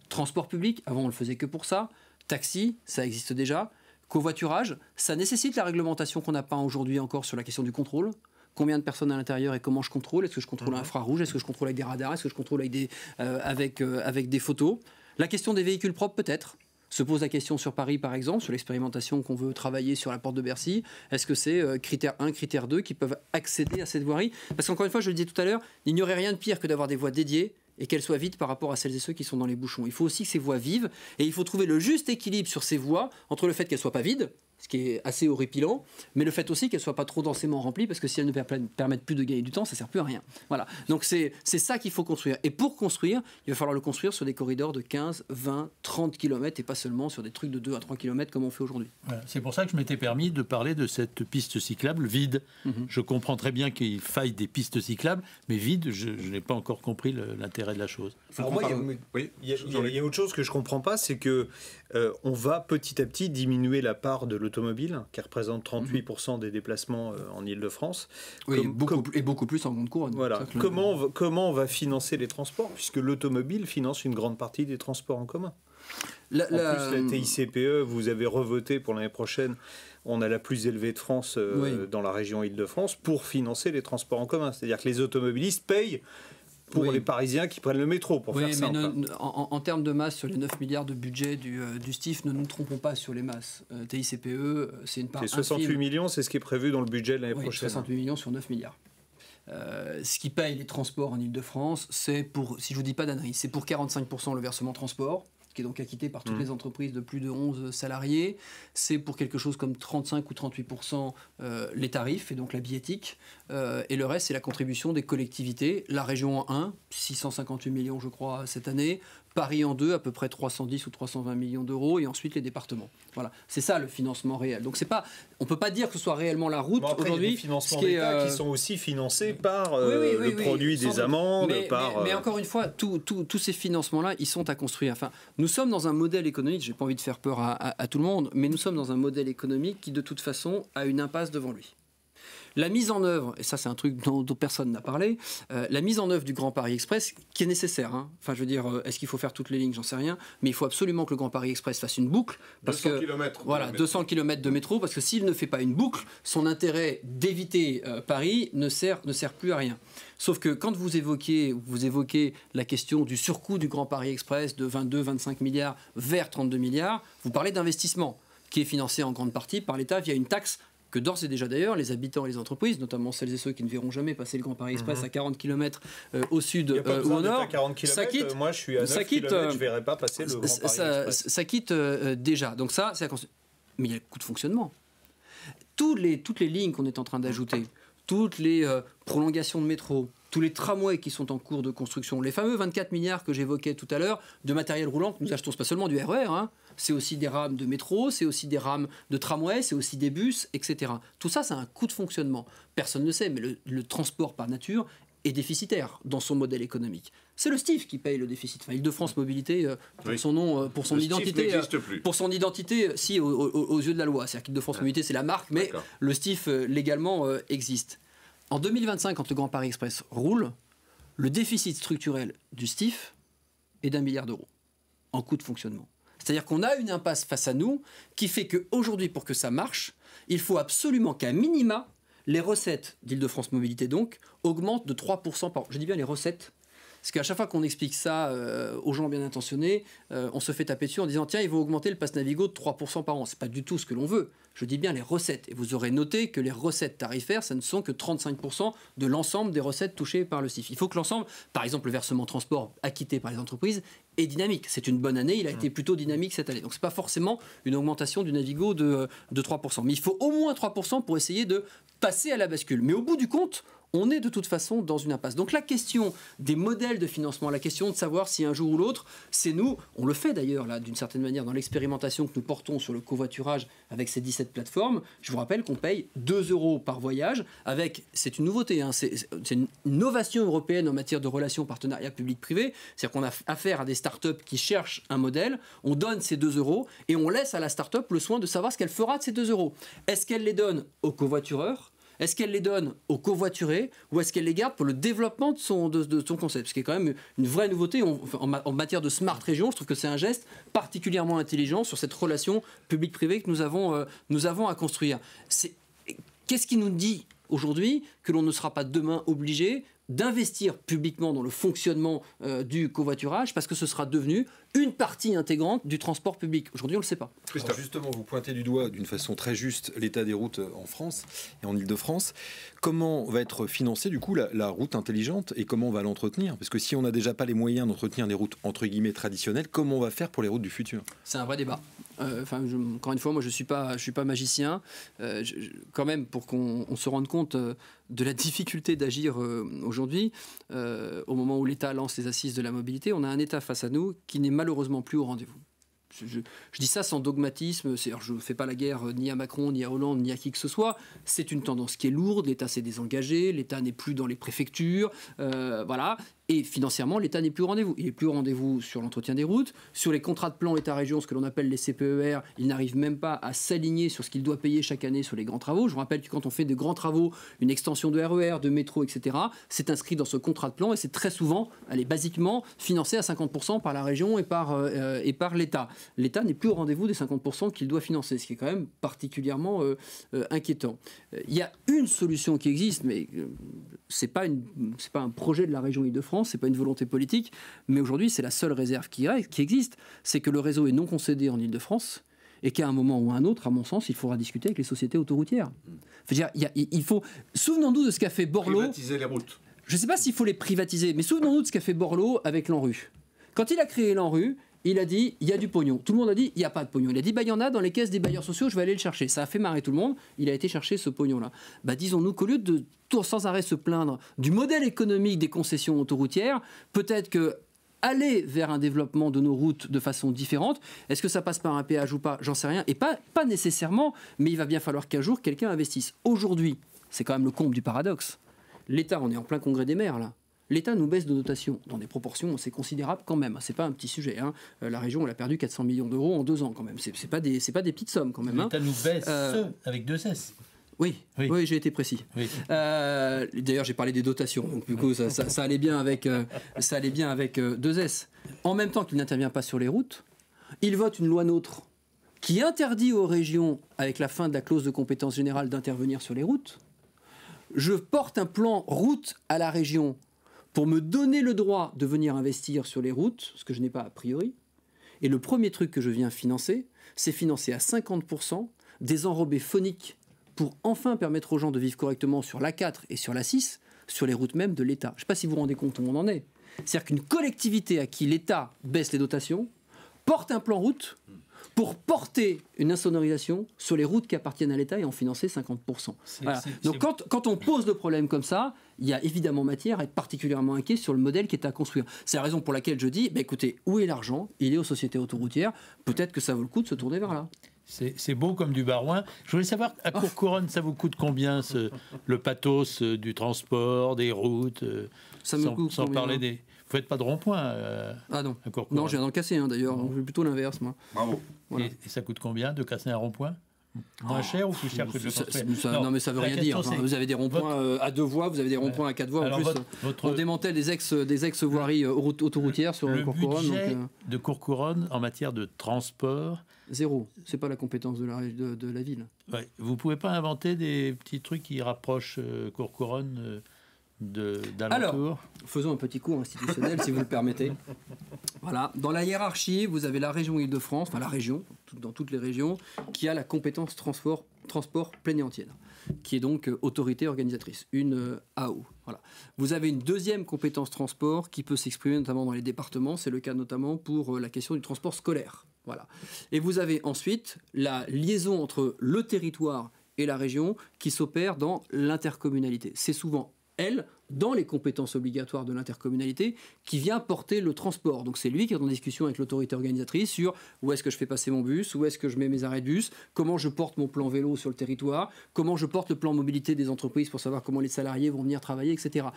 Transport public, avant on le faisait que pour ça. Taxi, ça existe déjà. Covoiturage, ça nécessite la réglementation qu'on n'a pas aujourd'hui encore sur la question du contrôle. Combien de personnes à l'intérieur et comment je contrôle? Est-ce que je contrôle un infrarouge? Est-ce que je contrôle avec des radars? Est-ce que je contrôle avec des photos? La question des véhicules propres, peut-être. Se pose la question sur Paris, par exemple, sur l'expérimentation qu'on veut travailler sur la porte de Bercy. Est-ce que c'est critère 1, critère 2 qui peuvent accéder à cette voirie? Parce qu'encore une fois, je le disais tout à l'heure, il n'y aurait rien de pire que d'avoir des voies dédiées et qu'elles soient vides par rapport à celles et ceux qui sont dans les bouchons. Il faut aussi que ces voies vivent et il faut trouver le juste équilibre sur ces voies entre le fait qu'elles ne soient pas vides, ce qui est assez horripilant, mais le fait aussi qu'elles ne soient pas trop densément remplies, parce que si elles ne permettent plus de gagner du temps, ça ne sert plus à rien. Voilà. Donc c'est ça qu'il faut construire. Et pour construire, il va falloir le construire sur des corridors de 15, 20, 30 km et pas seulement sur des trucs de 2 à 3 km comme on fait aujourd'hui. Voilà. C'est pour ça que je m'étais permis de parler de cette piste cyclable vide. Je comprends très bien qu'il faille des pistes cyclables, mais vide, je n'ai pas encore compris l'intérêt de la chose. Alors moi, il y a autre chose que je ne comprends pas, c'est que on va petit à petit diminuer la part de l'automobile, qui représente 38% des déplacements en Ile-de-France. Oui, beaucoup plus en grande couronne. Voilà. Comment on va financer les transports, puisque l'automobile finance une grande partie des transports en commun. En plus, la TICPE, vous avez revoté pour l'année prochaine, on a la plus élevée de France dans la région Ile-de-France, pour financer les transports en commun. C'est-à-dire que les automobilistes payent pour les Parisiens qui prennent le métro, pour faire simple. En termes de masse, sur les 9 milliards de budget du STIF, ne nous trompons pas sur les masses. TICPE, c'est une part infime. 68 millions, c'est ce qui est prévu dans le budget de l'année prochaine. 68 millions sur 9 milliards. Ce qui paye les transports en Ile-de-France, c'est pour, si je ne vous dis pas d'annerie, c'est pour 45% le versement transport, qui est donc acquitté par toutes les entreprises de plus de 11 salariés. C'est pour quelque chose comme 35 ou 38% les tarifs, et donc la billettique. Et le reste, c'est la contribution des collectivités. La région en 1, 658 millions, je crois, cette année. Paris en 2, à peu près 310 ou 320 millions d'euros, et ensuite les départements. Voilà, c'est ça le financement réel. Donc c'est pas, on peut pas dire que ce soit réellement la route aujourd'hui. Il y a des financements d'État qui sont aussi financés par le produit des amendes. Mais encore une fois, tous ces financements-là, ils sont à construire. Enfin, nous sommes dans un modèle économique, j'ai pas envie de faire peur à tout le monde, mais nous sommes dans un modèle économique qui de toute façon a une impasse devant lui. La mise en œuvre, et ça c'est un truc dont personne n'a parlé, la mise en œuvre du Grand Paris Express, qui est nécessaire. Enfin, je veux dire, est-ce qu'il faut faire toutes les lignes? J'en sais rien. Mais il faut absolument que le Grand Paris Express fasse une boucle. 200 km. Voilà, 200 km de métro, parce que s'il ne fait pas une boucle, son intérêt d'éviter Paris ne sert plus à rien. Sauf que quand vous évoquez la question du surcoût du Grand Paris Express de 22-25 milliards vers 32 milliards, vous parlez d'investissement qui est financé en grande partie par l'État via une taxe que d'ores et déjà d'ailleurs, les habitants et les entreprises, notamment celles et ceux qui ne verront jamais passer le Grand Paris Express à 40 km au sud ou au nord, ça quitte. Moi, je suis à 9 km, je ne verrai pas passer le Grand Paris Express. Ça quitte déjà. Donc ça, c'est mais il y a le coût de fonctionnement. Toutes les lignes qu'on est en train d'ajouter, toutes les prolongations de métro, tous les tramways qui sont en cours de construction, les fameux 24 milliards que j'évoquais tout à l'heure de matériel roulant que nous achetons, c'est pas seulement du RER, c'est aussi des rames de métro, c'est aussi des rames de tramway, c'est aussi des bus, etc. Tout ça, c'est un coût de fonctionnement. Personne ne le sait, mais le transport par nature est déficitaire dans son modèle économique. C'est le STIF qui paye le déficit. Enfin, Île-de-France Mobilité, pour son nom, pour son identité, si aux yeux de la loi. C'est-à-dire qu'Île-de-France Mobilité, c'est la marque, mais le STIF légalement existe. En 2025, quand le Grand Paris Express roule, le déficit structurel du STIF est d'1 milliard d'euros en coût de fonctionnement. C'est-à-dire qu'on a une impasse face à nous qui fait qu'aujourd'hui, pour que ça marche, il faut absolument qu'à minima, les recettes d'Île-de-France Mobilité donc augmentent de 3% par an. Je dis bien les recettes, parce qu'à chaque fois qu'on explique ça aux gens bien intentionnés, on se fait taper dessus en disant tiens, il va augmenter le pass Navigo de 3% par an. C'est pas du tout ce que l'on veut. Je dis bien les recettes. Et vous aurez noté que les recettes tarifaires, ça ne sont que 35% de l'ensemble des recettes touchées par le STIF. Il faut que l'ensemble, par exemple le versement transport acquitté par les entreprises, est dynamique. C'est une bonne année, il a été plutôt dynamique cette année. Donc ce n'est pas forcément une augmentation du Navigo de 3%. Mais il faut au moins 3% pour essayer de passer à la bascule. Mais au bout du compte, on est de toute façon dans une impasse. Donc la question des modèles de financement, la question de savoir si un jour ou l'autre, c'est nous, on le fait d'ailleurs là d'une certaine manière dans l'expérimentation que nous portons sur le covoiturage avec ces 17 plateformes. Je vous rappelle qu'on paye 2 € par voyage avec, c'est une nouveauté, c'est une innovation européenne en matière de relations partenariat public-privé. C'est-à-dire qu'on a affaire à des startups qui cherchent un modèle, on donne ces 2 € et on laisse à la startup le soin de savoir ce qu'elle fera de ces 2 €. Est-ce qu'elle les donne aux covoitureurs ? Est-ce qu'elle les donne aux covoiturés ou est-ce qu'elle les garde pour le développement de son concept? Ce qui est quand même une vraie nouveauté en matière de smart région. Je trouve que c'est un geste particulièrement intelligent sur cette relation public-privé que nous avons à construire. Qu'est-ce qui nous dit aujourd'hui que l'on ne sera pas demain obligé d'investir publiquement dans le fonctionnement du covoiturage parce que ce sera devenu une partie intégrante du transport public. Aujourd'hui, on ne le sait pas. Alors justement, vous pointez du doigt d'une façon très juste l'état des routes en France et en Ile-de-France. Comment va être financée du coup la route intelligente et comment on va l'entretenir? Parce que si on n'a déjà pas les moyens d'entretenir des routes entre guillemets traditionnelles, comment on va faire pour les routes du futur? C'est un vrai débat. Encore une fois, moi je suis pas magicien. Quand même, pour qu'on se rende compte de la difficulté d'agir aujourd'hui, au moment où l'État lance les assises de la mobilité, on a un État face à nous qui n'est malheureusement plus au rendez-vous. Je dis ça sans dogmatisme, je ne fais pas la guerre ni à Macron, ni à Hollande, ni à qui que ce soit. C'est une tendance qui est lourde, l'État s'est désengagé, l'État n'est plus dans les préfectures, voilà. Et financièrement, l'État n'est plus au rendez-vous. Il n'est plus au rendez-vous sur l'entretien des routes, sur les contrats de plan État-région, ce que l'on appelle les CPER, il n'arrive même pas à s'aligner sur ce qu'il doit payer chaque année sur les grands travaux. Je vous rappelle que quand on fait de grands travaux, une extension de RER, de métro, etc., c'est inscrit dans ce contrat de plan et c'est très souvent, basiquement, financé à 50% par la région et par l'État. L'État n'est plus au rendez-vous des 50% qu'il doit financer, ce qui est quand même particulièrement inquiétant. Il y a une solution qui existe, mais c'est pas un projet de la région Île-de-France, c'est pas une volonté politique, mais aujourd'hui c'est la seule réserve qui existe, c'est que le réseau est non concédé en Île-de-France et qu'à un moment ou à un autre, à mon sens, il faudra discuter avec les sociétés autoroutières. Il faut... Souvenons-nous de ce qu'a fait Borloo. Privatiser les routes. Je ne sais pas s'il faut les privatiser, mais souvenons-nous de ce qu'a fait Borloo avec l'ANRU. Quand il a créé l'ANRU, il a dit il y a du pognon. Tout le monde a dit il n'y a pas de pognon. Il a dit il y en a dans les caisses des bailleurs sociaux, je vais aller le chercher. Ça a fait marrer tout le monde. Il a été chercher ce pognon-là. Disons-nous qu'au lieu de sans arrêt se plaindre du modèle économique des concessions autoroutières, peut-être que aller vers un développement de nos routes de façon différente. Est-ce que ça passe par un péage ou pas? J'en sais rien. Et pas nécessairement, mais il va bien falloir qu'un jour, quelqu'un investisse. Aujourd'hui, c'est quand même le comble du paradoxe. L'État, on est en plein congrès des maires, là. L'État nous baisse de dotation dans des proportions assez considérables quand même. C'est pas un petit sujet. La région, elle a perdu 400 millions d'euros en 2 ans quand même. C'est pas des petites sommes quand même. L'État nous baisse avec 2 S. Oui, j'ai été précis. Oui. D'ailleurs, j'ai parlé des dotations, donc du coup, ça allait bien avec 2 S. En même temps qu'il n'intervient pas sur les routes, il vote une loi NOTRe qui interdit aux régions, avec la fin de la clause de compétence générale, d'intervenir sur les routes. Je porte un plan route à la région pour me donner le droit de venir investir sur les routes, ce que je n'ai pas a priori. Et le premier truc que je viens financer, c'est financer à 50% des enrobés phoniques pour enfin permettre aux gens de vivre correctement sur l'A4 et sur l'A6, sur les routes même de l'État. Je ne sais pas si vous vous rendez compte où on en est. C'est-à-dire qu'une collectivité à qui l'État baisse les dotations porte un plan route pour porter une insonorisation sur les routes qui appartiennent à l'État et en financer 50%. Voilà. Donc quand on pose le problème comme ça, il y a évidemment matière à être particulièrement inquiet sur le modèle qui est à construire. C'est la raison pour laquelle je dis, écoutez, où est l'argent? Il est aux sociétés autoroutières. Peut-être que ça vaut le coup de se tourner vers là. C'est beau comme du barouin. Je voulais savoir, à Courcouronnes, ça vous coûte combien le pathos du transport, des routes, ça me coûte sans parler des... Vous faites pas de rond-point Ah non, à Courcouronnes. non, j'ai d'en casser d'ailleurs. Je fais plutôt l'inverse, moi. Bravo. Voilà. Et ça coûte combien de casser un rond-point? Moins cher ou plus cher que de le construire? Non, mais ça veut rien dire. Vous avez des ronds-points à 2 voies, vous avez des ronds-points à 4 voies. Alors en plus, on démantèle des ex-voiries autoroutières sur Courcouronnes. Le budget de Courcouronnes en matière de transport... 0. C'est pas la compétence de la ville. Ouais. Vous pouvez pas inventer des petits trucs qui rapprochent Courcouronnes d'alentour? Alors, faisons un petit cours institutionnel, si vous le permettez. Voilà. Dans la hiérarchie, vous avez la région Île-de-France, enfin la région, dans toutes les régions, qui a la compétence transport plaignantienne, qui est donc autorité organisatrice, une AO. Voilà. Vous avez une deuxième compétence transport qui peut s'exprimer notamment dans les départements, c'est le cas notamment pour la question du transport scolaire. Voilà. Et vous avez ensuite la liaison entre le territoire et la région qui s'opère dans l'intercommunalité. C'est souvent elle, dans les compétences obligatoires de l'intercommunalité, qui vient porter le transport. Donc c'est lui qui est en discussion avec l'autorité organisatrice sur où est-ce que je fais passer mon bus, où est-ce que je mets mes arrêts de bus, comment je porte mon plan vélo sur le territoire, comment je porte le plan mobilité des entreprises pour savoir comment les salariés vont venir travailler, etc.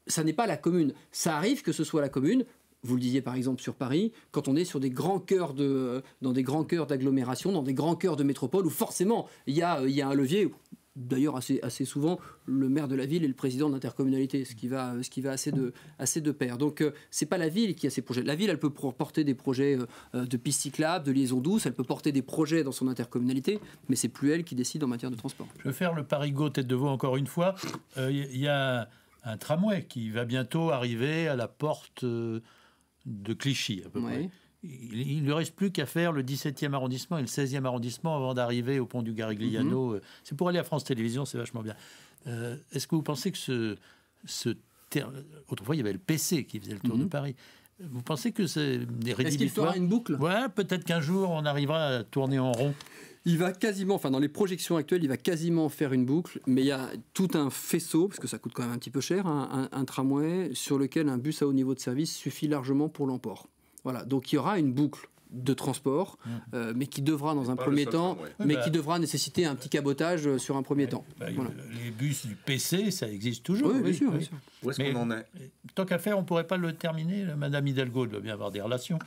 Ça n'est pas la commune. Ça arrive que ce soit la commune. Vous le disiez par exemple sur Paris, quand on est sur des grands cœurs dans des grands cœurs d'agglomération, dans des grands cœurs de métropole, où forcément il y a un levier. D'ailleurs, assez souvent, le maire de la ville est le président de l'intercommunalité, ce qui va assez de pair. Donc, c'est pas la ville qui a ses projets. La ville, elle peut porter des projets de pistes cyclables, de liaisons douces, elle peut porter des projets dans son intercommunalité, mais c'est plus elle qui décide en matière de transport. Je vais faire le parigot tête de veau encore une fois. Il y a un tramway qui va bientôt arriver à la porte de Clichy, à peu près. Il ne lui reste plus qu'à faire le 17e arrondissement et le 16e arrondissement avant d'arriver au pont du Garigliano. C'est pour aller à France Télévisions, c'est vachement bien. Est-ce que vous pensez que autrefois, il y avait le PC qui faisait le tour de Paris. Vous pensez que c'est des rédhibitoires? Est-ce qu'il fera une boucle? Ouais, peut-être qu'un jour, on arrivera à tourner en rond. Il va quasiment, dans les projections actuelles, il va quasiment faire une boucle, mais il y a tout un faisceau, parce que ça coûte quand même un petit peu cher, un tramway, sur lequel un bus à haut niveau de service suffit largement pour l'emport. Voilà, donc il y aura une boucle de transport, mais qui devra dans un premier temps, qui devra nécessiter un petit cabotage sur un premier temps. Voilà. Les bus du PC, ça existe toujours. Oui, bien sûr. Où est-ce qu'on en est? Tant qu'à faire, on ne pourrait pas le terminer. Madame Hidalgo doit bien avoir des relations.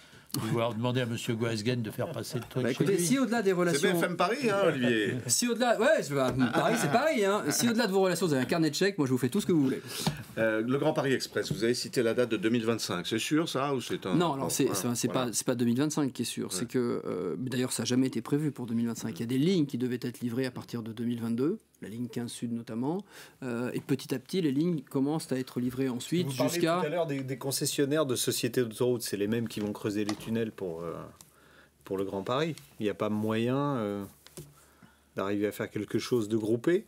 On va demander à M. Goasguen de faire passer le truc. Écoutez, si au-delà des relations... C'est BFM Paris, Olivier. Si au-delà... Paris, c'est Paris. Si au-delà de vos relations, vous avez un carnet de chèques, moi je vous fais tout ce que vous voulez. Le Grand Paris Express, vous avez cité la date de 2025. C'est sûr, ça, ou c'est un... Non, alors c'est pas 2025 qui est sûr. Ouais. C'est que... d'ailleurs, ça n'a jamais été prévu pour 2025. Il y a des lignes qui devaient être livrées à partir de 2022. La ligne 15 Sud notamment, et petit à petit les lignes commencent à être livrées ensuite jusqu'à... Vous parlez tout à l'heure des concessionnaires de sociétés d'autoroutes, c'est les mêmes qui vont creuser les tunnels pour le Grand Paris. Il n'y a pas moyen d'arriver à faire quelque chose de groupé?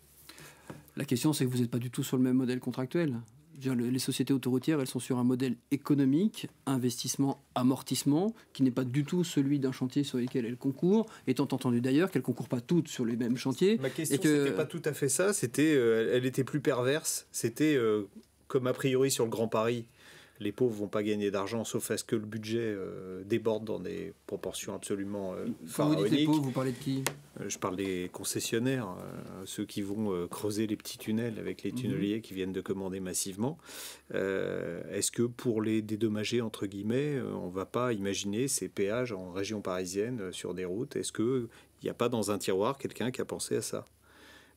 La question c'est que vous n'êtes pas du tout sur le même modèle contractuel. Je veux dire, les sociétés autoroutières, elles sont sur un modèle économique, investissement, amortissement, qui n'est pas du tout celui d'un chantier sur lequel elles concourent, étant entendu d'ailleurs qu'elles ne concourent pas toutes sur les mêmes chantiers. Ma question, c'était pas tout à fait ça, elle était plus perverse. C'était comme a priori sur le Grand Paris, les pauvres vont pas gagner d'argent, sauf à ce que le budget déborde dans des proportions absolument Quand vous dites les pharaoniques. pauvres, vous parlez de qui? Je parle des concessionnaires, ceux qui vont creuser les petits tunnels avec les tunneliers qui viennent de commander massivement. Est-ce que pour les dédommager, entre guillemets, on ne va pas imaginer ces péages en région parisienne sur des routes? Est-ce qu'il n'y a pas dans un tiroir quelqu'un qui a pensé à ça?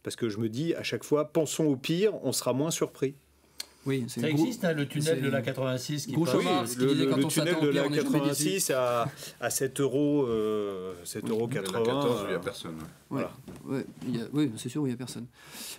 Parce que je me dis, à chaque fois, pensons au pire, on sera moins surpris. Oui, Ça existe, hein, le tunnel de la 86 qui Groucho passe. Marx qui disait quand on le tunnel s'attend de au pire, la on est jamais déçu. 86 à 7 euros, 7,80 La 14, il n'y a personne. Voilà. Ouais, oui, c'est sûr, il n'y a personne.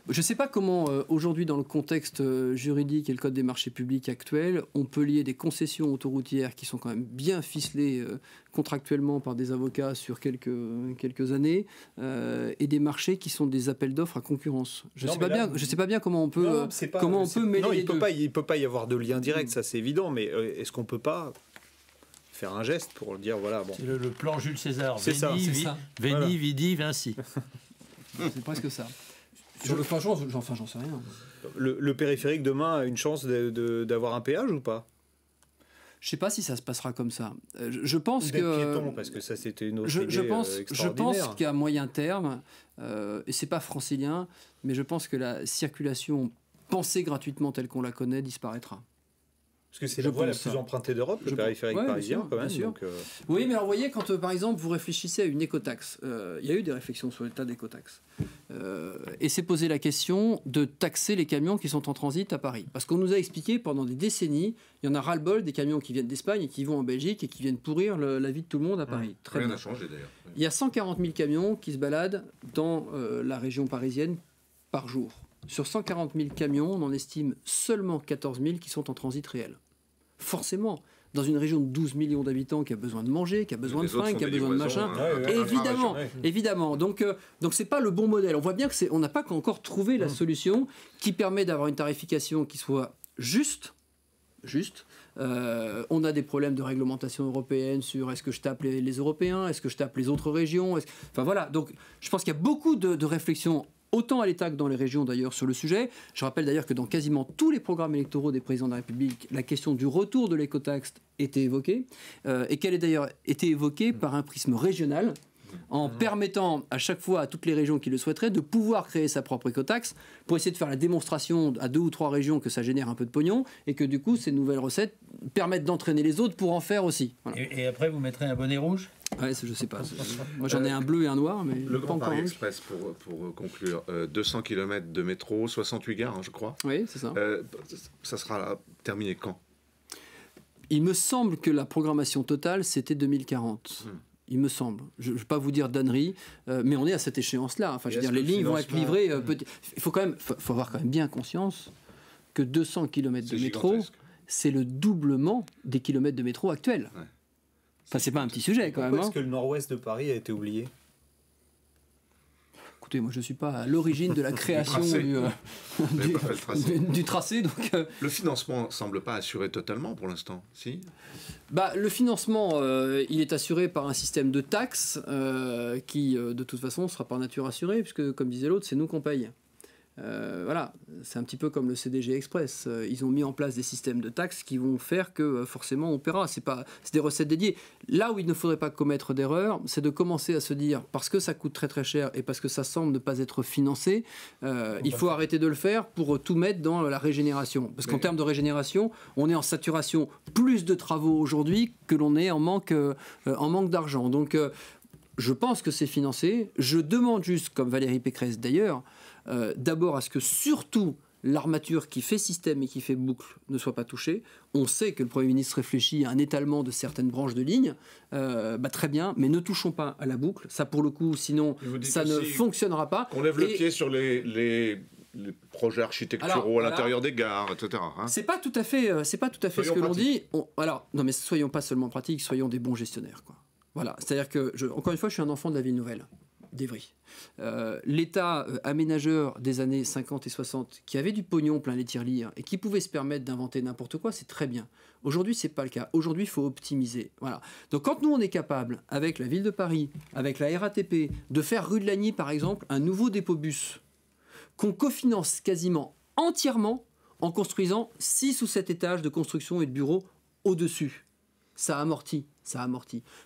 Je ne sais pas comment, aujourd'hui, dans le contexte juridique et le code des marchés publics actuel, on peut lier des concessions autoroutières qui sont quand même bien ficelées contractuellement par des avocats sur quelques années et des marchés qui sont des appels d'offres à concurrence. Je ne sais pas bien comment on peut, mêler non, les deux. Il ne peut pas y avoir de lien direct, ça c'est évident, mais est-ce qu'on ne peut pas faire un geste pour dire voilà, bon. C'est le plan Jules César. C'est ça. Veni, Voilà. Vidi, Vinci. C'est presque ça. Sur le plan, j'en sais rien. Le périphérique demain a une chance d'avoir un péage ou pas? Je ne sais pas si ça se passera comme ça. Je pense D'être que piéton, parce que ça c'était une autre je idée pense extraordinaire. qu'à moyen terme, et c'est pas francilien, mais je pense que la circulation pensée gratuitement telle qu'on la connaît disparaîtra. Parce que c'est Je la voie la pense plus ça. empruntée d'Europe, le Je périphérique pense. Ouais, parisien, bien sûr, quand même. bien sûr. Donc, Oui, mais alors vous voyez, quand par exemple vous réfléchissez à une écotaxe, il y a eu des réflexions sur l'état d'écotaxe. Et s'est posé la question de taxer les camions qui sont en transit à Paris. Parce qu'on nous a expliqué pendant des décennies, il y en a ras-le-bol des camions qui viennent d'Espagne et qui vont en Belgique et qui viennent pourrir la vie de tout le monde à Paris. Très Rien bien. n'a changé d'ailleurs. Il y a 140 000 camions qui se baladent dans la région parisienne par jour. Sur 140 000 camions, on en estime seulement 14 000 qui sont en transit réel. Forcément, dans une région de 12 millions d'habitants qui a besoin de manger, qui a besoin de Les autres fringues, font qui a des besoin de livraisons, machin, intra-région. évidemment. Donc c'est pas le bon modèle. On voit bien que on n'a pas encore trouvé la solution qui permet d'avoir une tarification qui soit juste. On a des problèmes de réglementation européenne sur est-ce que je tape les Européens, est-ce que je tape les autres régions. Enfin voilà. Donc je pense qu'il y a beaucoup de réflexions. Autant à l'État que dans les régions d'ailleurs sur le sujet. Je rappelle d'ailleurs que dans quasiment tous les programmes électoraux des présidents de la République, la question du retour de l'écotaxe était évoquée, et qu'elle ait d'ailleurs été évoquée par un prisme régional, en permettant à chaque fois à toutes les régions qui le souhaiteraient de pouvoir créer sa propre écotaxe pour essayer de faire la démonstration à 2 ou 3 régions que ça génère un peu de pognon et que du coup ces nouvelles recettes permettent d'entraîner les autres pour en faire aussi. Voilà. Et après, vous mettrez un bonnet rouge? Ouais, je sais pas. Moi j'en ai un bleu et un noir, mais Le pas Grand encore Paris un. Express, pour conclure, 200 km de métro, 68 gares, hein, je crois. Oui, c'est ça. Ça sera terminé quand? Il me semble que la programmation totale, c'était 2040. Il me semble. Je ne vais pas vous dire d'ânerie, mais on est à cette échéance-là. Enfin, je veux dire, les lignes vont être livrées. Il faut avoir quand même bien conscience que 200 km de métro, c'est le doublement des kilomètres de métro actuels. Ouais. Enfin, c'est pas un petit sujet quand même. Pourquoi est-ce que le nord-ouest de Paris a été oublié? Écoutez, moi je ne suis pas à l'origine de la création du tracé. Donc, le financement ne semble pas assuré totalement pour l'instant, si? Le financement, il est assuré par un système de taxes qui, de toute façon, sera par nature assuré, puisque, comme disait l'autre, c'est nous qu'on paye. Voilà, c'est un petit peu comme le CDG Express. Ils ont mis en place des systèmes de taxes qui vont faire que forcément on paiera. C'est des recettes dédiées. Là où il ne faudrait pas commettre d'erreur, c'est de commencer à se dire, parce que ça coûte très très cher et parce que ça semble ne pas être financé, il faut arrêter de le faire pour tout mettre dans la régénération. Parce qu'en termes de régénération, on est en saturation plus de travaux aujourd'hui que l'on est en manque d'argent. Donc je pense que c'est financé. Je demande juste, comme Valérie Pécresse d'ailleurs, d'abord à ce que surtout l'armature qui fait système et qui fait boucle ne soit pas touchée. On sait que le Premier ministre réfléchit à un étalement de certaines branches de lignes. Très bien, mais ne touchons pas à la boucle. Ça, pour le coup, sinon, ça ne fonctionnera pas. On lève le pied sur les projets architecturaux à l'intérieur des gares, etc. Hein. C'est pas tout à fait ce que l'on dit. Non, mais soyons pas seulement pratiques, soyons des bons gestionnaires, quoi. Voilà, c'est-à-dire que, encore une fois, je suis un enfant de la ville nouvelle. d'Evry. L'État aménageur des années 50 et 60, qui avait du pognon plein les tirelires et qui pouvait se permettre d'inventer n'importe quoi, c'est très bien. Aujourd'hui, c'est pas le cas. Aujourd'hui, il faut optimiser. Voilà. Donc, quand nous, on est capable, avec la ville de Paris, avec la RATP, de faire rue de Lagny, par exemple, un nouveau dépôt bus qu'on cofinance quasiment entièrement en construisant 6 ou 7 étages de construction et de bureaux au-dessus. Ça amortit.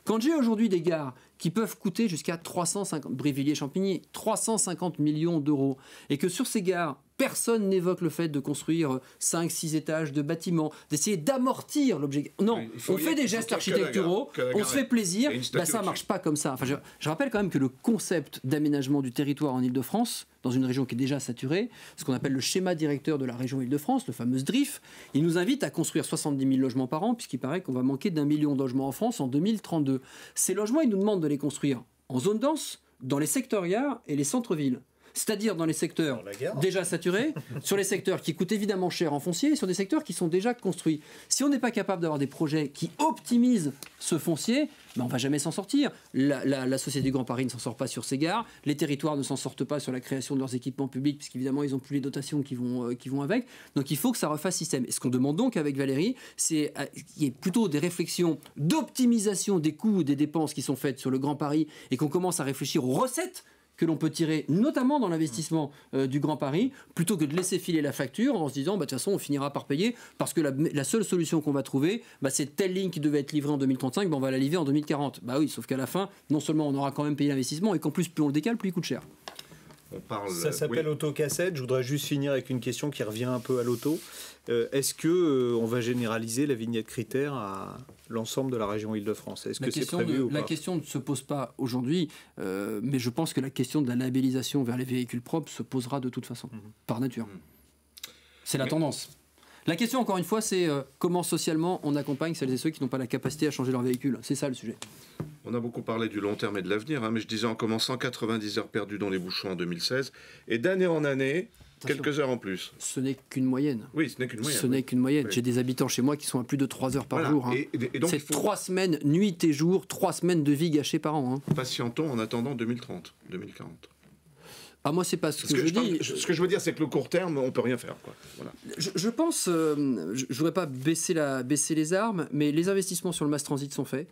Quand j'ai aujourd'hui des gares qui peuvent coûter jusqu'à 350, Brévilliers-Champigny, 350 millions d'euros, et que sur ces gares, personne n'évoque le fait de construire 5-6 étages de bâtiments, d'essayer d'amortir l'objet. Non, on fait des gestes architecturaux, on se fait plaisir, ça ne marche pas comme ça. Enfin, je rappelle quand même que le concept d'aménagement du territoire en Ile-de-France, dans une région qui est déjà saturée, ce qu'on appelle le schéma directeur de la région Ile-de-France, le fameux SDRIF, il nous invite à construire 70 000 logements par an, puisqu'il paraît qu'on va manquer d'1 million de logements en France en 2032. Ces logements, ils nous demandent de les construire en zone dense, dans les secteurs gares et les centres-villes. C'est-à-dire dans les secteurs déjà saturés, sur les secteurs qui coûtent évidemment cher en foncier et sur des secteurs qui sont déjà construits. Si on n'est pas capable d'avoir des projets qui optimisent ce foncier, on ne va jamais s'en sortir. La Société du Grand Paris ne s'en sort pas sur ces gares, les territoires ne s'en sortent pas sur la création de leurs équipements publics, puisqu'évidemment ils n'ont plus les dotations qui vont avec. Donc il faut que ça refasse système. Et ce qu'on demande donc avec Valérie, c'est qu'il y ait plutôt des réflexions d'optimisation des coûts, des dépenses qui sont faites sur le Grand Paris et qu'on commence à réfléchir aux recettes que l'on peut tirer, notamment dans l'investissement du Grand Paris, plutôt que de laisser filer la facture en se disant, de toute façon, on finira par payer, parce que la seule solution qu'on va trouver, c'est telle ligne qui devait être livrée en 2035, on va la livrer en 2040. Bah oui, sauf qu'à la fin, non seulement on aura quand même payé l'investissement, et qu'en plus, plus on le décale, plus il coûte cher. Ça s'appelle autocassette. Je voudrais juste finir avec une question qui revient un peu à l'auto. Est-ce que on va généraliser la vignette critère à l'ensemble de la région Île-de-France? Est-ce que c'est prévu ou pas? La question ne se pose pas aujourd'hui, mais je pense que la question de la labellisation vers les véhicules propres se posera de toute façon, par nature. C'est la tendance. La question, encore une fois, c'est comment socialement on accompagne celles et ceux qui n'ont pas la capacité à changer leur véhicule. C'est ça le sujet. On a beaucoup parlé du long terme et de l'avenir, mais je disais en commençant 90 heures perdues dans les bouchons en 2016, et d'année en année, quelques heures en plus. Ce n'est qu'une moyenne. Oui, ce n'est qu'une moyenne. Ce n'est qu'une moyenne. Oui. J'ai des habitants chez moi qui sont à plus de 3 heures par jour. Et donc, c'est 3 semaines, nuit et jour, 3 semaines de vie gâchée par an. Patientons en attendant 2030, 2040. Ah, moi, c'est pas ce que je dis. Ce que je veux dire, c'est que le court terme, on ne peut rien faire. Quoi. Voilà. Je pense, je ne voudrais pas baisser les armes, mais les investissements sur le mass transit sont faits.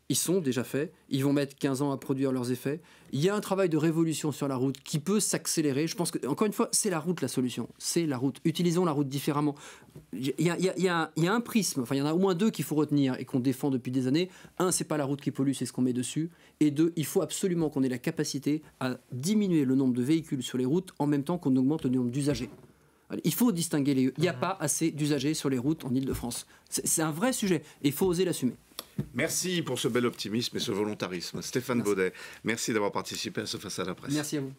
Ils sont déjà faits, ils vont mettre 15 ans à produire leurs effets. Il y a un travail de révolution sur la route qui peut s'accélérer. Je pense que, encore une fois, c'est la route la solution. C'est la route. Utilisons la route différemment. Il y a un prisme, enfin il y en a au moins 2 qu'il faut retenir et qu'on défend depuis des années. 1, c'est pas la route qui pollue, c'est ce qu'on met dessus. Et 2, il faut absolument qu'on ait la capacité à diminuer le nombre de véhicules sur les routes en même temps qu'on augmente le nombre d'usagers. Il faut distinguer les... Il n'y a pas assez d'usagers sur les routes en Île-de-France. C'est un vrai sujet et il faut oser l'assumer. Merci pour ce bel optimisme et ce volontarisme. Stéphane Baudet, merci d'avoir participé à ce Face à la Presse. Merci à vous.